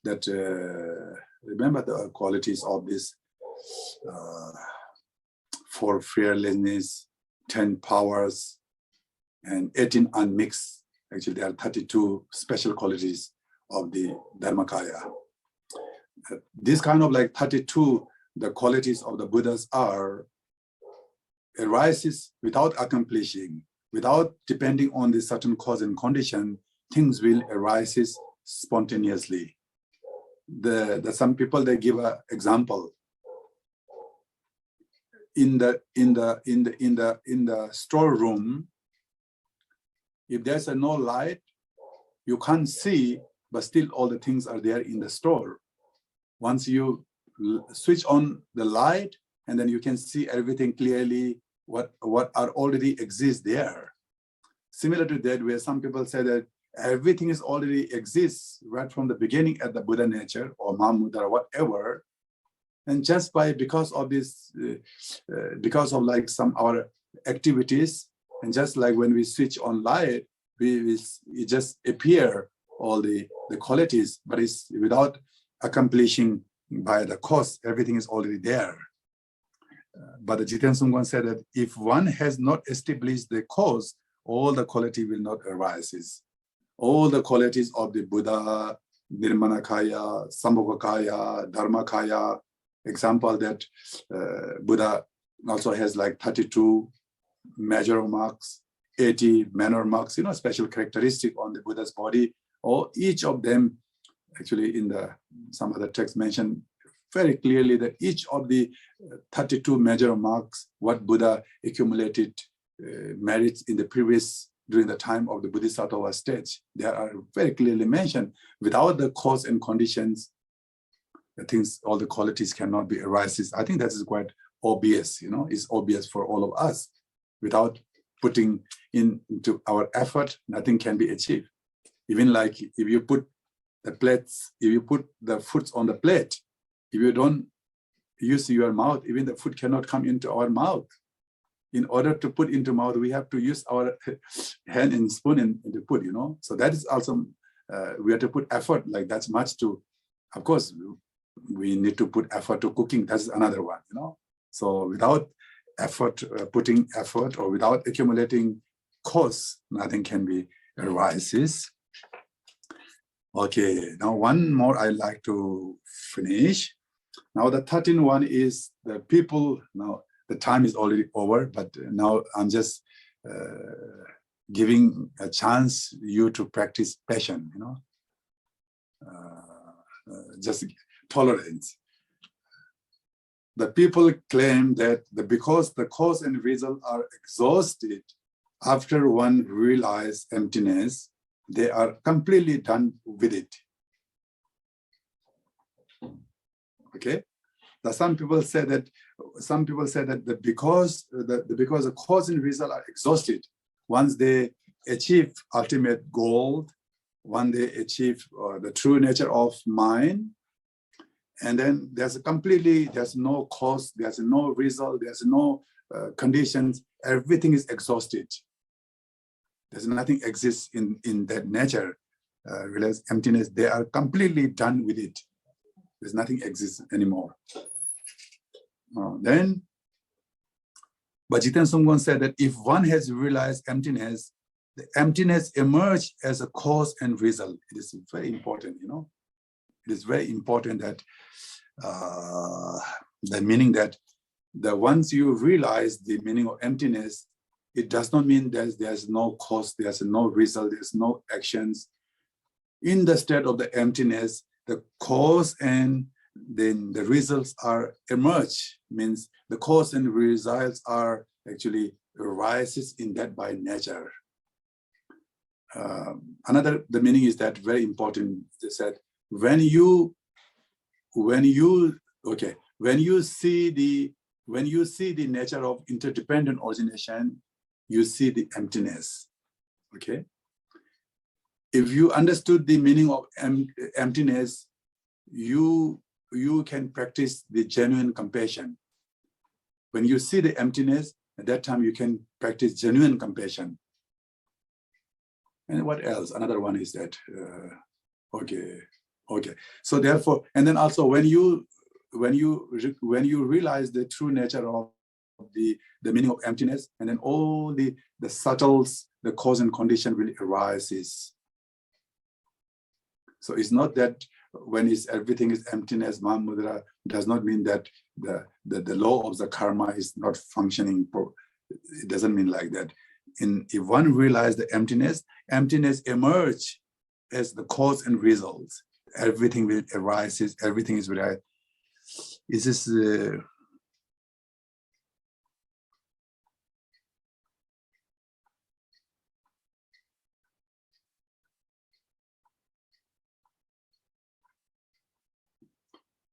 that remember the qualities of this for fearlessness, 10 powers, and 18 unmixed. Actually, there are 32 special qualities of the Dharmakaya. This kind of like 32, the qualities of the Buddhas arises without accomplishing, without depending on the certain cause and condition. Things will arise spontaneously. Some people, they give an example. In the storeroom, if there's no light, you can't see, but still all the things are there in the store. Once you switch on the light, and then you can see everything clearly, what are already exists there. Similar to that, where some people say that everything is already exists right from the beginning at the Buddha nature or Mahamudra or whatever, and just because of this, because of like some our activities, and just like when we switch on light, it just appear all the qualities, but it's without accomplishing by the cause. Everything is already there. But the Jiten Sungwan said that if one has not established the cause, all the quality will not arise. All the qualities of the Buddha, Nirmanakaya, Sambhogakaya, Dharmakaya, example that Buddha also has like 32 major marks, 80 minor marks, special characteristic on the Buddha's body, or each of them, actually in some other text mentioned very clearly that each of the 32 major marks, what Buddha accumulated merits in the previous, during the time of the Bodhisattva stage, they are very clearly mentioned. Without the cause and conditions, the things, all the qualities cannot be arises. I think that is quite obvious, it's obvious for all of us. Without putting into our effort, nothing can be achieved. Even like if you put the plates, if you put the foods on the plate, if you don't use your mouth, even the food cannot come into our mouth. In order to put into mouth, we have to use our hand and spoon and to put, So that is also, we have to put effort, like that's much to, of course, we need to put effort to cooking. That's another one, So without effort, putting effort, or without accumulating cause, nothing can be arises. Okay, now one more I'd like to finish. Now the 13th one is the people. Now the time is already over, but now I'm just giving a chance you to practice passion, just tolerance. The people claim that because the cause and result are exhausted after one realizes emptiness, they are completely done with it. Okay, some people say that because the cause and result are exhausted, once they achieve ultimate goal, once they achieve the true nature of mind, and then there's no cause, there's no result, there's no conditions, everything is exhausted. There's nothing exists in that nature, realize emptiness, they are completely done with it. There's nothing exists anymore. Then Bajiten Sungwan said that if one has realized emptiness, the emptiness emerges as a cause and result. It is very important, It is very important that the meaning that once you realize the meaning of emptiness, it does not mean there's no cause, there's no result, there's no actions. In the state of the emptiness, the cause and then the results are emerge, means the cause and results are actually arises in that by nature. The meaning is that very important. They said when you see the nature of interdependent origination, you see the emptiness. Okay. If you understood the meaning of emptiness, you can practice the genuine compassion. When you see the emptiness, at that time you can practice genuine compassion. And what else? Another one is that, okay. So therefore, and then also when you realize the true nature of the meaning of emptiness, and then all the subtles, the cause and condition will arise. So it's not that when everything is emptiness, Mahamudra, does not mean that the law of the karma is not functioning. It doesn't mean like that. If one realizes the emptiness emerge as the cause and results. Everything will arise. Everything is right. Is this?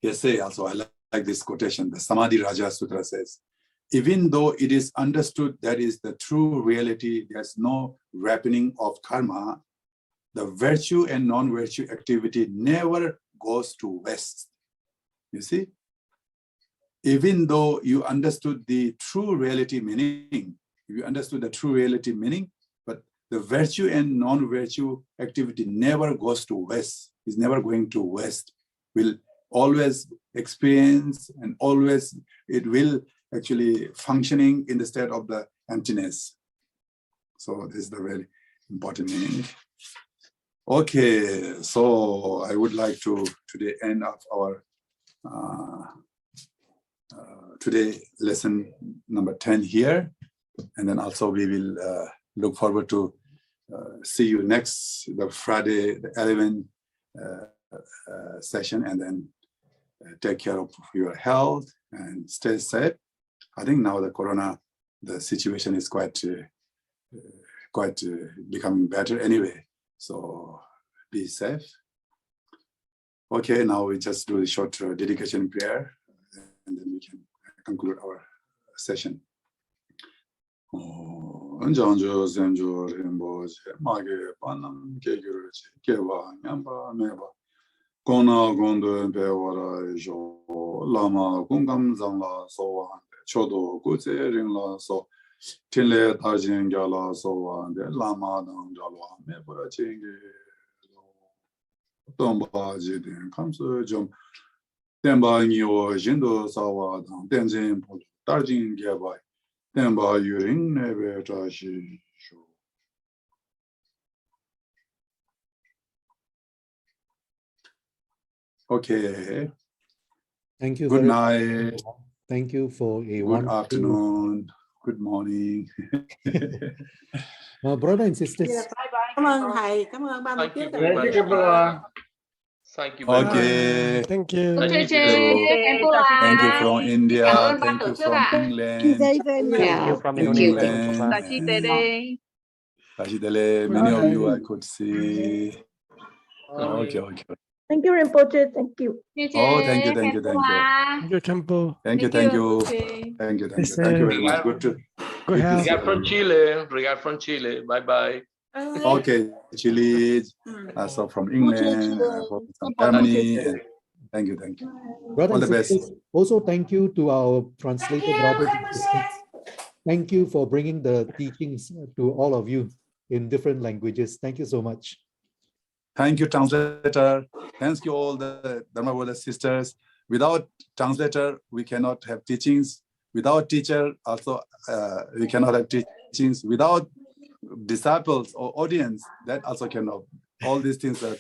Yes, also I like this quotation. The Samadhi Raja Sutra says, even though it is understood that is the true reality, there's no wrapping of karma, the virtue and non-virtue activity never goes to waste. You see? Even though you understood the true reality meaning, but the virtue and non-virtue activity never goes to waste. It's never going to waste. Will always experience and always it will actually functioning in the state of the emptiness. So this is the very important meaning. Okay, so I would like to today end of our today lesson number 10 here, and then also we will look forward to see you next the Friday the 11th session, and then take care of your health and stay safe. I think now the situation is quite becoming better anyway. So be safe. Okay, now we just do a short dedication prayer, and then we can conclude our session. Anjanjo Zenjo Rinpoche Mage Panam Kegurji Kewa Nyamba Meba Kona Gondo Bewara Jo Lama Gungam Zangla Sowa Chodo Gutse Ringla So Tinle Tajin Gala Sowa Lama Dang Jalwa Mebura Chingi Tomba Jidin Kamsu Jum Temba Nyo Jindo Sawa Dang Tenzin Pulu Tarjin Gebai Temba Yuring Nebe Tashi Shu. Okay. Thank you. Good night. Thank you for a good afternoon. Good morning. Brother and sisters. Yeah, bye-bye. Cảm ơn thầy, cảm ơn ba mươi Thank you kiếp. very much. Thank you very much. Okay. Thank you. Thank you. Thank you from India. Cảm ơn ban Thank tổ you chức from ạ. England. Thank you from Thank you. Indonesia. England. Many of you I could see. Okay. Thank you, Rinpoche. Thank you. Oh, thank you. Thank you, Khenpo. Thank you very much. Good to health. Regard from Chile. Bye-bye. Okay, Chile, also from England, from Germany. Thank you. Brothers All the and best. sisters, also thank you to our translator brothers and sisters. Thank you for bringing the teachings to all of you in different languages. Thank you so much. Thank you, translator. Thank you all the Venerable sisters. Without translator, we cannot have teachings. Without teacher, also we cannot have teachings. Without disciples or audience, that also cannot. All these things are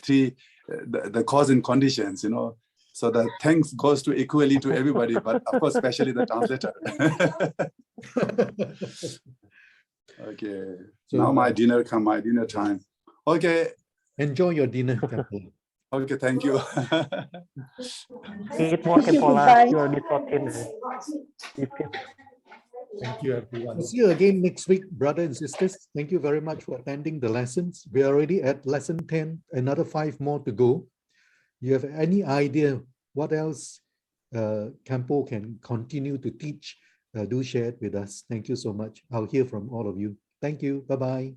the cause and conditions, So the thanks goes to equally to everybody, but of course, especially the translator. Okay. So now my dinner time. Okay. Enjoy your dinner. Okay, thank you. Eat more Khenpo. You're the protein. Thank you, everyone. See you again next week, brothers and sisters. Thank you very much for attending the lessons. We are already at lesson 10, another 5 more to go. You have any idea what else Khenpo can continue to teach? Do share it with us. Thank you so much. I'll hear from all of you. Thank you. Bye-bye.